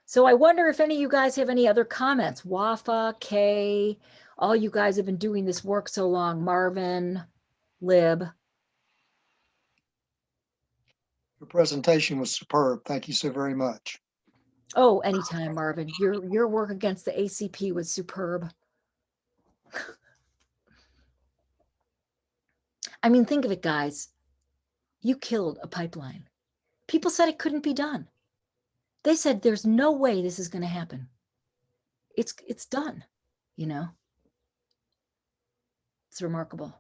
So I wonder if any of you guys have any other comments. Wafa, Kay, all you guys have been doing this work so long. Marvin, Lib. Your presentation was superb. Thank you so very much. Oh, anytime, Marvin. Your work against the ACP was superb. I mean, think of it, guys. You killed a pipeline. People said it couldn't be done. They said there's no way this is going to happen. It's done, It's remarkable.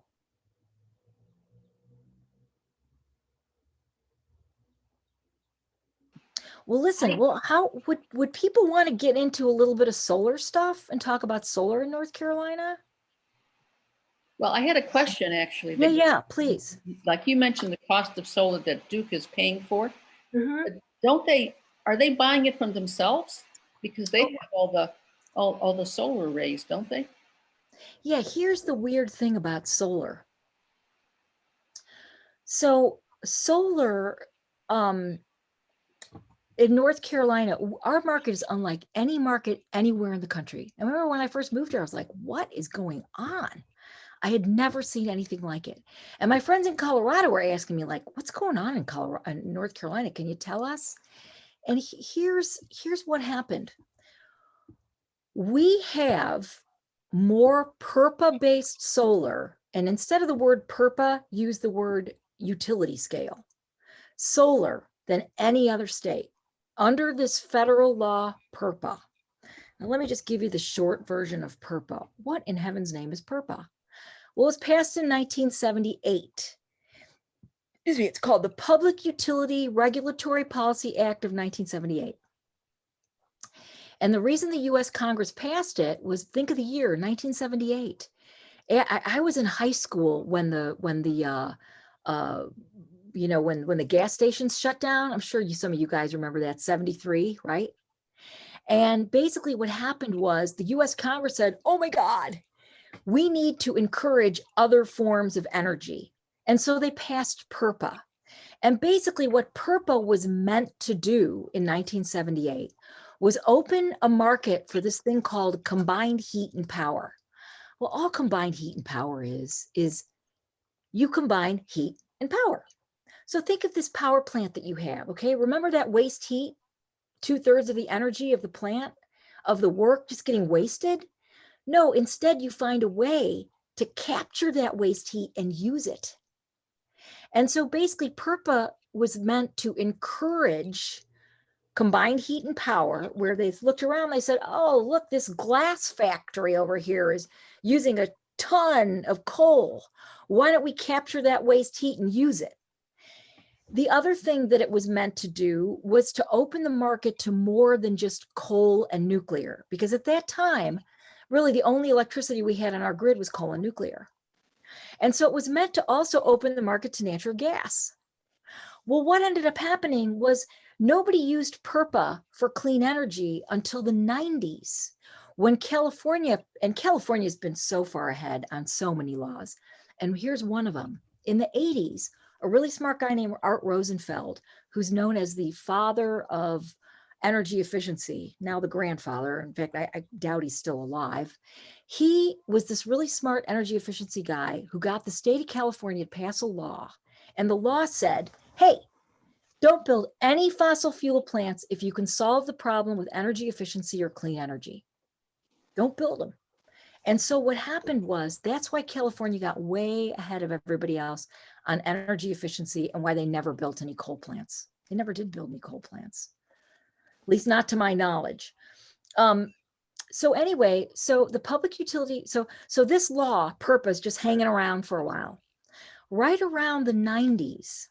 Well, listen, how would people want to get into a little bit of solar stuff and talk about solar in North Carolina? Well, I had a question actually. Yeah, please. Like you mentioned, the cost of solar that Duke is paying for. Mm-hmm. Are they buying it from themselves? Because they have all the solar arrays, don't they? Yeah, here's the weird thing about solar. So solar, in North Carolina, our market is unlike any market anywhere in the country. I remember when I first moved here, I was like, what is going on? I had never seen anything like it. And my friends in Colorado were asking me, like, what's going on in Colorado, in North Carolina? Can you tell us? And here's what happened. We have more PURPA-based solar, and instead of the word PURPA, use the word utility scale, solar than any other state under this federal law, PURPA. Now, let me just give you the short version of PURPA. What in heaven's name is PURPA? Well, it was passed in 1978. Excuse me, it's called the Public Utility Regulatory Policy Act of 1978. And the reason the US Congress passed it was, think of the year, 1978. I was in high school when the gas stations shut down. I'm sure some of you guys remember that, 73, right? And basically what happened was the US Congress said, oh my God, we need to encourage other forms of energy. And so they passed PURPA. And basically what PURPA was meant to do in 1978 was open a market for this thing called combined heat and power. Well, all combined heat and power is you combine heat and power. So think of this power plant that you have, okay? Remember that waste heat, 2/3 of the energy of the plant, of the work just getting wasted? No, instead you find a way to capture that waste heat and use it. And so basically PURPA was meant to encourage combined heat and power, where they looked around, they said, oh, look, this glass factory over here is using a ton of coal. Why don't we capture that waste heat and use it? The other thing that it was meant to do was to open the market to more than just coal and nuclear, because at that time, really the only electricity we had on our grid was coal and nuclear. And so it was meant to also open the market to natural gas. Well, what ended up happening was nobody used PURPA for clean energy until the 90s, when California's been so far ahead on so many laws. And here's one of them. In the 80s, a really smart guy named Art Rosenfeld, who's known as the father of energy efficiency, now the grandfather. In fact, I doubt he's still alive. He was this really smart energy efficiency guy who got the state of California to pass a law. And the law said, hey, don't build any fossil fuel plants if you can solve the problem with energy efficiency or clean energy. Don't build them. And so what happened was, that's why California got way ahead of everybody else on energy efficiency and why they never built any coal plants. They never did build any coal plants, at least not to my knowledge. So anyway, so the public utility, so this law, purpose, just hanging around for a while. Right around the 90s,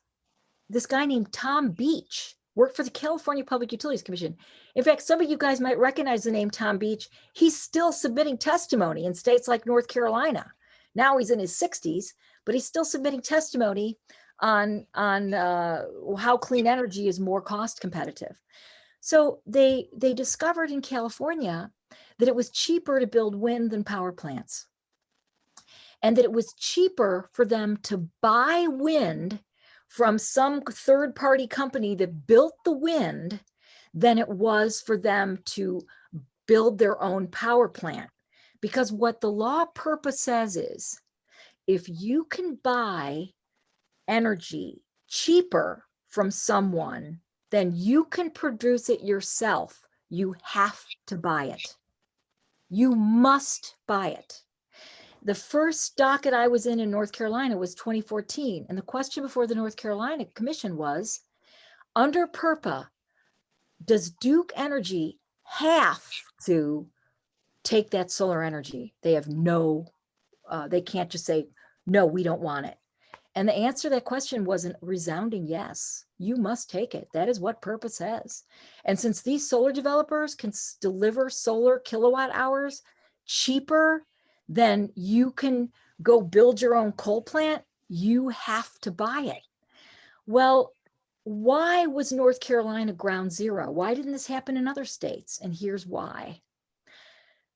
this guy named Tom Beach worked for the California Public Utilities Commission. In fact, some of you guys might recognize the name Tom Beach. He's still submitting testimony in states like North Carolina. Now he's in his 60s, but he's still submitting testimony on how clean energy is more cost competitive. So they discovered in California that it was cheaper to build wind than power plants, and that it was cheaper for them to buy wind from some third party company that built the wind than it was for them to build their own power plant. Because what the law purpose says is, if you can buy energy cheaper from someone, then you can produce it yourself. You have to buy it. You must buy it. The first docket I was in North Carolina was 2014. And the question before the North Carolina Commission was, under PURPA, does Duke Energy have to take that solar energy? They have no, they can't just say, no, we don't want it. And the answer to that question was a resounding yes. You must take it. That is what PURPA says. And since these solar developers can deliver solar kilowatt hours cheaper than you can go build your own coal plant, you have to buy it. Well, why was North Carolina ground zero? Why didn't this happen in other states? And here's why.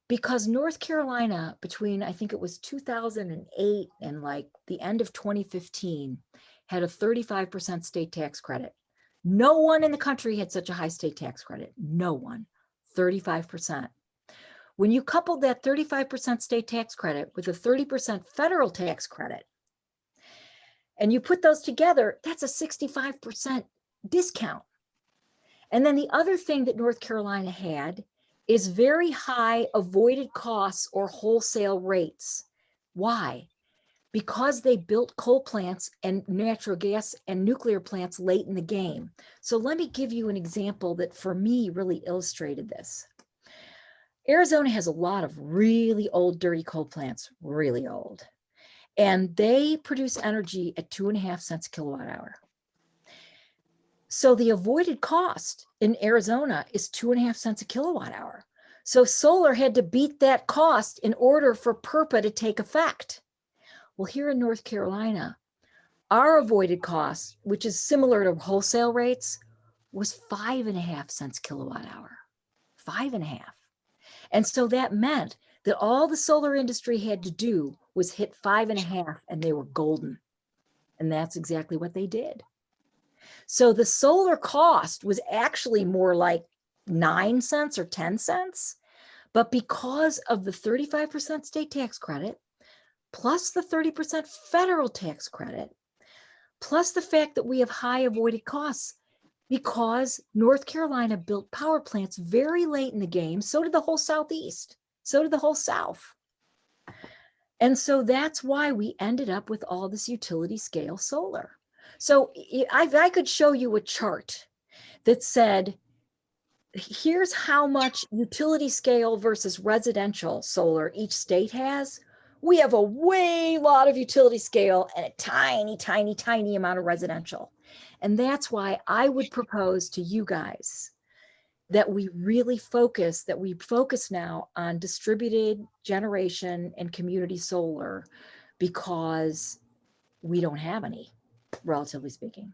Because North Carolina, between I think it was 2008 and like the end of 2015, had a 35% state tax credit. No one in the country had such a high state tax credit. No one, 35%. When you coupled that 35% state tax credit with a 30% federal tax credit, and you put those together, that's a 65% discount. And then the other thing that North Carolina had is very high avoided costs or wholesale rates. Why? Because they built coal plants and natural gas and nuclear plants late in the game. So let me give you an example that for me really illustrated this. Arizona has a lot of really old, dirty coal plants, really old. And they produce energy at 2.5 cents a kilowatt hour. So the avoided cost in Arizona is 2.5 cents a kilowatt hour. So solar had to beat that cost in order for PURPA to take effect. Well, here in North Carolina, our avoided cost, which is similar to wholesale rates, was 5.5 cents kilowatt hour, 5.5. And so that meant that all the solar industry had to do was hit 5.5 and they were golden. And that's exactly what they did. So the solar cost was actually more like 9 cents or 10 cents. But because of the 35% state tax credit, plus the 30% federal tax credit, plus the fact that we have high avoided costs, because North Carolina built power plants very late in the game, so did the whole Southeast, so did the whole South. And so that's why we ended up with all this utility scale solar. So I could show you a chart that said, here's how much utility scale versus residential solar each state has. We have a way lot of utility scale and a tiny, tiny, tiny amount of residential. And that's why I would propose to you guys that we really focus, now on distributed generation and community solar, because we don't have any, relatively speaking.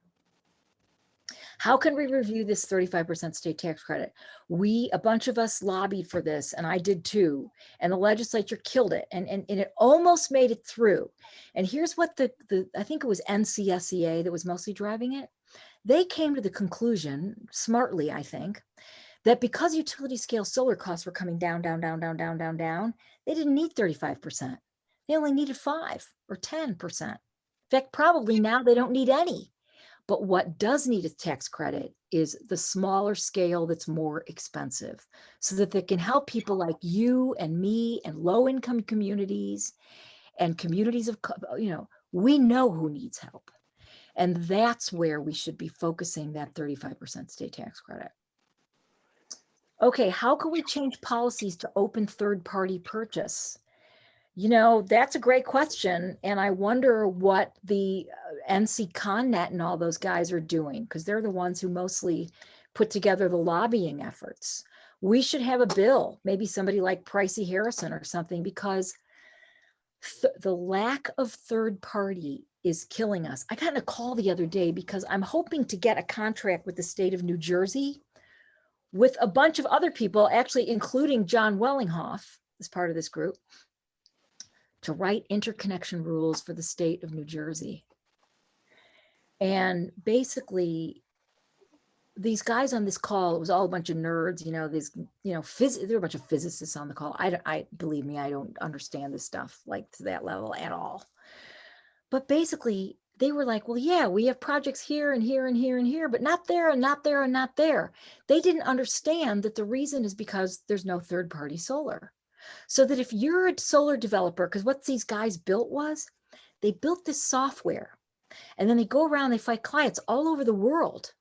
How can we review this 35% state tax credit? A bunch of us lobbied for this, and I did too, and the legislature killed it, and it almost made it through. And here's what I think it was NCSEA that was mostly driving it. They came to the conclusion, smartly, I think, that because utility scale solar costs were coming down, they didn't need 35%. They only needed 5 or 10%. In fact, probably now they don't need any. But what does need a tax credit is the smaller scale that's more expensive, so that they can help people like you and me and low-income communities and communities of, we know who needs help. And that's where we should be focusing that 35% state tax credit. okay, how can we change policies to open third-party purchase? You know, that's a great question. And I wonder what the NC ConNet and all those guys are doing, because they're the ones who mostly put together the lobbying efforts. We should have a bill, maybe somebody like Pricey Harrison or something, because the lack of third party is killing us. I got a call the other day because I'm hoping to get a contract with the state of New Jersey with a bunch of other people, actually including John Wellinghoff as part of this group, to write interconnection rules for the state of New Jersey. And basically, these guys on this call, it was all a bunch of nerds, you know, these, you know, there were a bunch of physicists on the call. I believe me, I don't understand this stuff like to that level at all. But basically, they were like, well, yeah, we have projects here and here and here and here, but not there and not there and not there. They didn't understand that the reason is because there's no third party solar. So that if you're a solar developer, because what these guys built was, they built this software and then they go around, they fight clients all over the world.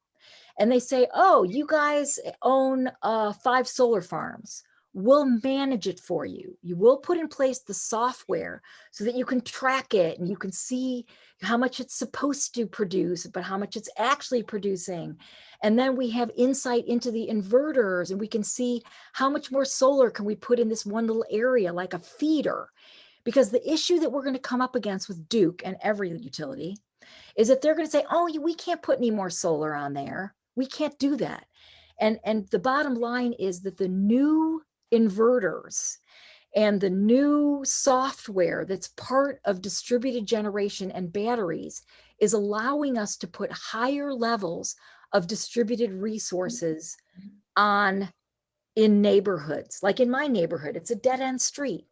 And they say, oh, you guys own 5 solar farms. We'll manage it for you. You will put in place the software so that you can track it and you can see how much it's supposed to produce, but how much it's actually producing. And then we have insight into the inverters and we can see how much more solar can we put in this one little area like a feeder. Because the issue that we're going to come up against with Duke and every utility is that they're going to say, oh, we can't put any more solar on there. We can't do that. And the bottom line is that the new inverters and the new software that's part of distributed generation and batteries is allowing us to put higher levels of distributed resources on in neighborhoods. Like in my neighborhood, it's a dead-end street.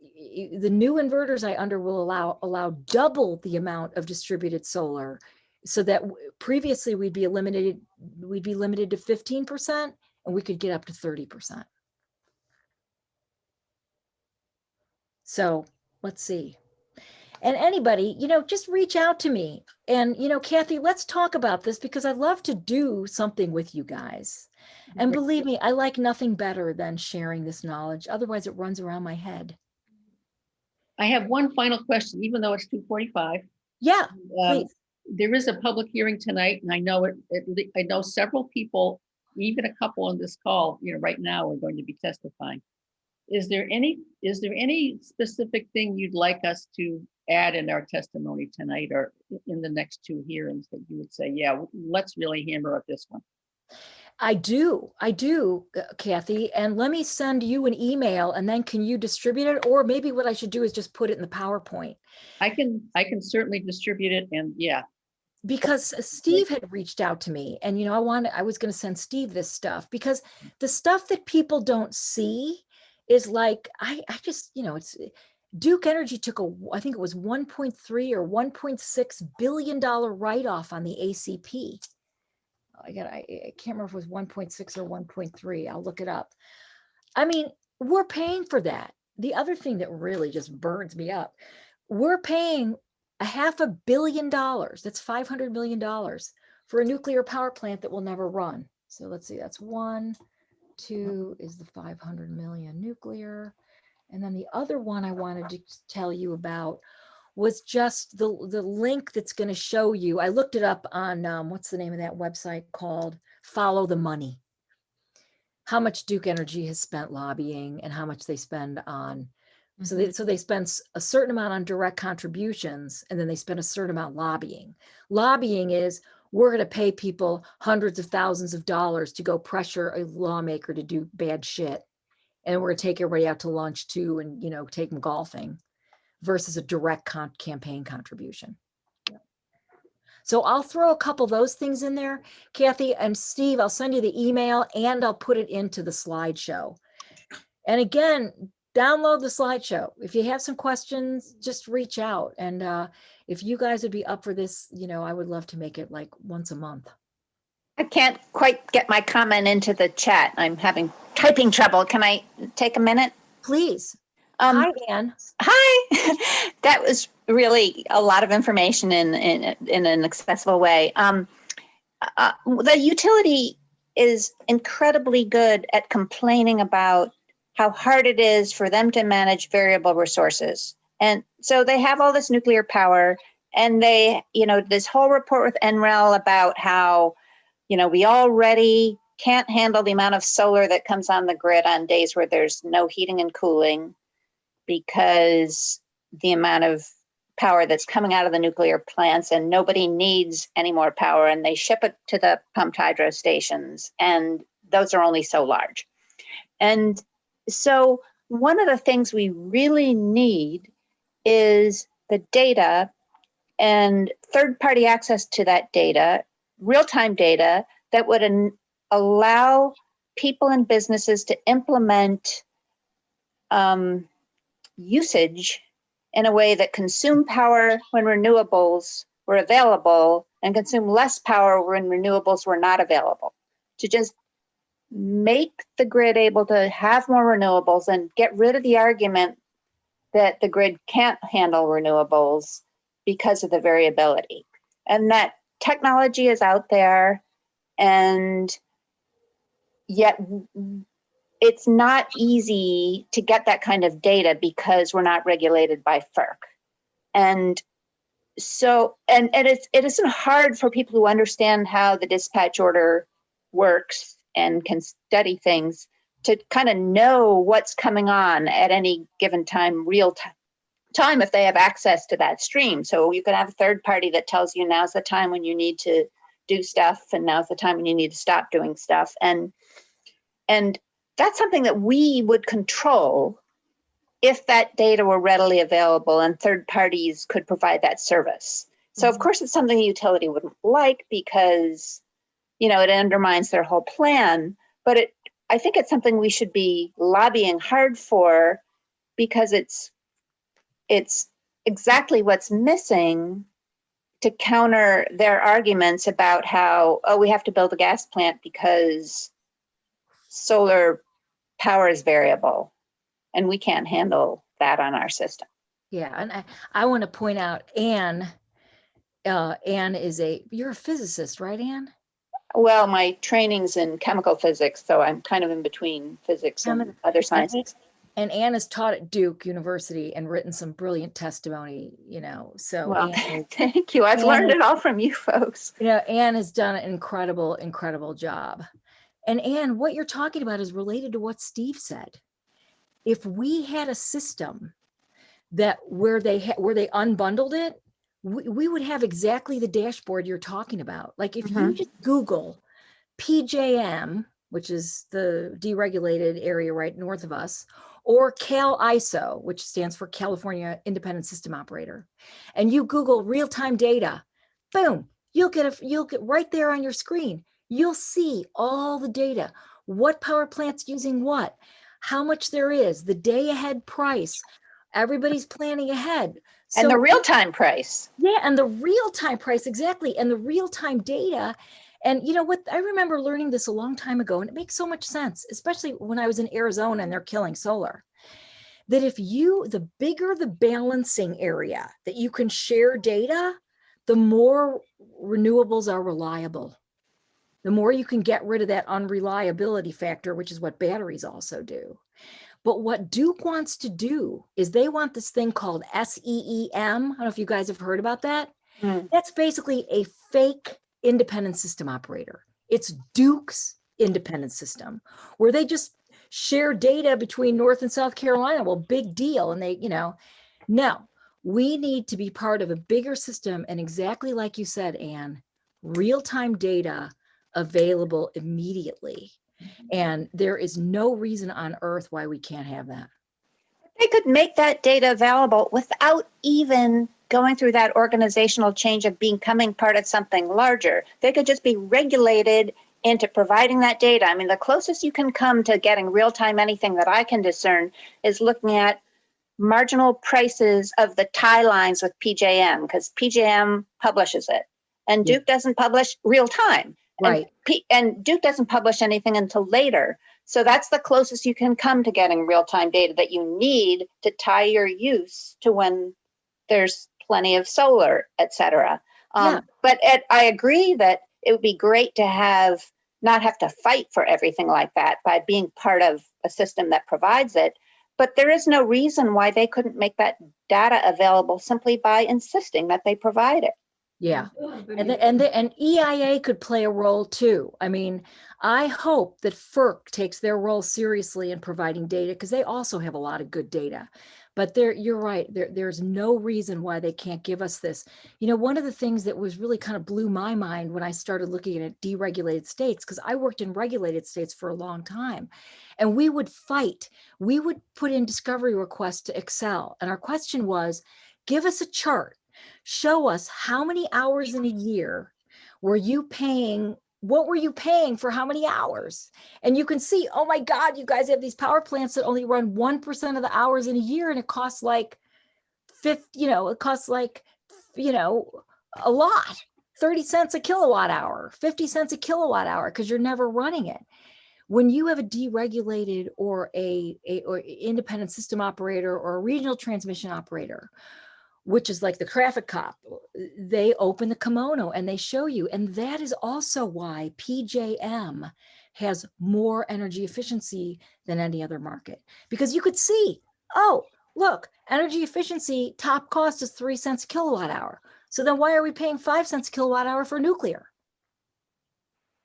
The new inverters I under will allow double the amount of distributed solar, so that previously we'd be limited to 15% and we could get up to 30%. So let's see. And anybody, you know, just reach out to me. And, you know, Kathy, let's talk about this because I'd love to do something with you guys. And believe me, I like nothing better than sharing this knowledge. Otherwise, it runs around my head. I have one final question, even though it's 2:45. Yeah, please. There is a public hearing tonight, and I know I know several people, even a couple on this call, you know, right now are going to be testifying. Is there any specific thing you'd like us to add in our testimony tonight or in the next 2 hearings that you would say, yeah, let's really hammer at this one? I do, Kathy. And let me send you an email and then can you distribute it? Or maybe what I should do is just put it in the PowerPoint. I can certainly distribute it, and yeah. Because Steve had reached out to me and, you know, I was going to send Steve this stuff because the stuff that people don't see is like, I just, you know, it's Duke Energy took I think it was 1.3 or $1.6 billion write-off on the ACP. I can't remember if it was 1.6 or 1.3. I'll look it up. I mean, we're paying for that. The other thing that really just burns me up, we're paying $500 million. That's $500 million for a nuclear power plant that will never run. So let's see, that's 1, 2 is the 500 million nuclear. And then the other one I wanted to tell you about was just the link that's going to show you. I looked it up on what's the name of that website called Follow the Money. How much Duke Energy has spent lobbying and how much they spend on. So they spend a certain amount on direct contributions and then they spend a certain amount lobbying. Lobbying is we're going to pay people hundreds of thousands of dollars to go pressure a lawmaker to do bad shit. And we're going to take everybody out to lunch too and, you know, take them golfing versus a direct campaign contribution. So I'll throw a couple of those things in there, Kathy and Steve, I'll send you the email and I'll put it into the slideshow. And again, download the slideshow. If you have some questions, just reach out. And if you guys would be up for this, you know, I would love to make it like once a month. I can't quite get my comment into the chat. I'm having typing trouble. Can I take a minute? Please. Hi, Ann. Hi. That was really a lot of information in an accessible way. The utility is incredibly good at complaining about how hard it is for them to manage variable resources. And so they have all this nuclear power, and they, this whole report with NREL about how, we already can't handle the amount of solar that comes on the grid on days where there's no heating and cooling because the amount of power that's coming out of the nuclear plants, and nobody needs any more power, and they ship it to the pumped hydro stations, and those are only so large. And so one of the things we really need is the data and third-party access to that data, real-time data that would allow people and businesses to implement usage in a way that consume power when renewables were available and consume less power when renewables were not available. To just make the grid able to have more renewables and get rid of the argument that the grid can't handle renewables because of the variability. And that technology is out there, and yet it's not easy to get that kind of data because we're not regulated by FERC. And so, and it isn't hard for people who understand how the dispatch order works and can study things to kind of know what's coming on at any given time, real time, if they have access to that stream. So you can have a third party that tells you now's the time when you need to do stuff, and now's the time when you need to stop doing stuff. And that's something that we would control if that data were readily available and third parties could provide that service. So of course it's something the utility wouldn't like because, it undermines their whole plan, but I think it's something we should be lobbying hard for, because it's exactly what's missing to counter their arguments about how, we have to build a gas plant because solar power is variable and we can't handle that on our system. Yeah, and I want to point out, Anne is you're a physicist, right, Anne? Well, my training's in chemical physics, so I'm kind of in between physics and other sciences. And Anne has taught at Duke University and written some brilliant testimony, so. Well, thank you. I've learned it all from you folks. Anne has done an incredible, incredible job. And Anne, what you're talking about is related to what Steve said. If we had a system that where they unbundled it, we would have exactly the dashboard you're talking about. Like if you just Google PJM, which is the deregulated area right north of us, or CAL-ISO, which stands for California Independent System Operator, and you Google real-time data, boom, you'll get right there on your screen. You'll see all the data, what power plant's using what, how much there is, the day ahead price. Everybody's planning ahead. And the real-time price. Yeah, and the real-time price, exactly. And the real-time data. And you know what? I remember learning this a long time ago, and it makes so much sense, especially when I was in Arizona and they're killing solar, that the bigger the balancing area that you can share data, the more renewables are reliable. The more you can get rid of that unreliability factor, which is what batteries also do. But what Duke wants to do is they want this thing called SEEM. I don't know if you guys have heard about that. That's basically a fake independent system operator. It's Duke's independent system where they just share data between North and South Carolina. Well, big deal. And they, no, we need to be part of a bigger system. And exactly like you said, Anne, real-time data available immediately. And there is no reason on earth why we can't have that. They could make that data available without even going through that organizational change of becoming part of something larger. They could just be regulated into providing that data. I mean, the closest you can come to getting real-time anything that I can discern is looking at marginal prices of the tie lines with PJM, because PJM publishes it. And Duke doesn't publish real-time. Right. And Duke doesn't publish anything until later. So that's the closest you can come to getting real-time data that you need to tie your use to when there's plenty of solar, et cetera. But I agree that it would be great to have not have to fight for everything like that by being part of a system that provides it. But there is no reason why they couldn't make that data available simply by insisting that they provide it. Yeah. And EIA could play a role too. I mean, I hope that FERC takes their role seriously in providing data, because they also have a lot of good data. But you're right, there's no reason why they can't give us this. You know, one of the things that was really kind of blew my mind when I started looking at deregulated states, because I worked in regulated states for a long time, and we would fight. We would put in discovery requests to Excel, and our question was, give us a chart. Show us how many hours in a year were you paying, what were you paying for how many hours? And you can see, oh my God, you guys have these power plants that only run 1% of the hours in a year, and it costs like it costs like, a lot, 30 cents a kilowatt hour, 50 cents a kilowatt hour, because you're never running it. When you have a deregulated or or independent system operator or a regional transmission operator, which is like the traffic cop, they open the kimono and they show you. And that is also why PJM has more energy efficiency than any other market, because you could see, oh, look, energy efficiency top cost is 3 cents a kilowatt hour. So then why are we paying 5 cents a kilowatt hour for nuclear?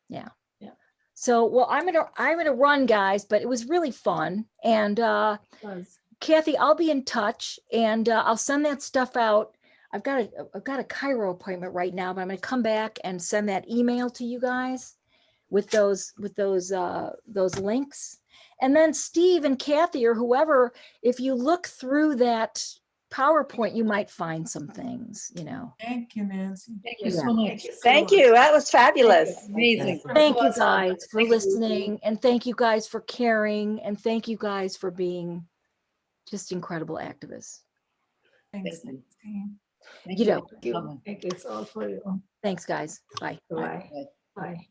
Yeah. Yeah. So, well, I'm gonna run, guys, but it was really fun. And Kathy, I'll be in touch, and I'll send that stuff out. I've got a Cairo appointment right now, but I'm going to come back and send that email to you guys with those links. And then Steve and Kathy or whoever, if you look through that PowerPoint, you might find some things, Thank you, Nancy. Thank you so much. Thank you. That was fabulous. Amazing. Thank you guys for Thank you. listening, and thank you guys for caring, and thank you guys for being just incredible activists. Thanks, Thank you. Nancy. Thank You you know, for coming. Thank you. It's all for you. Thanks, guys. Bye. Bye. Bye. Bye.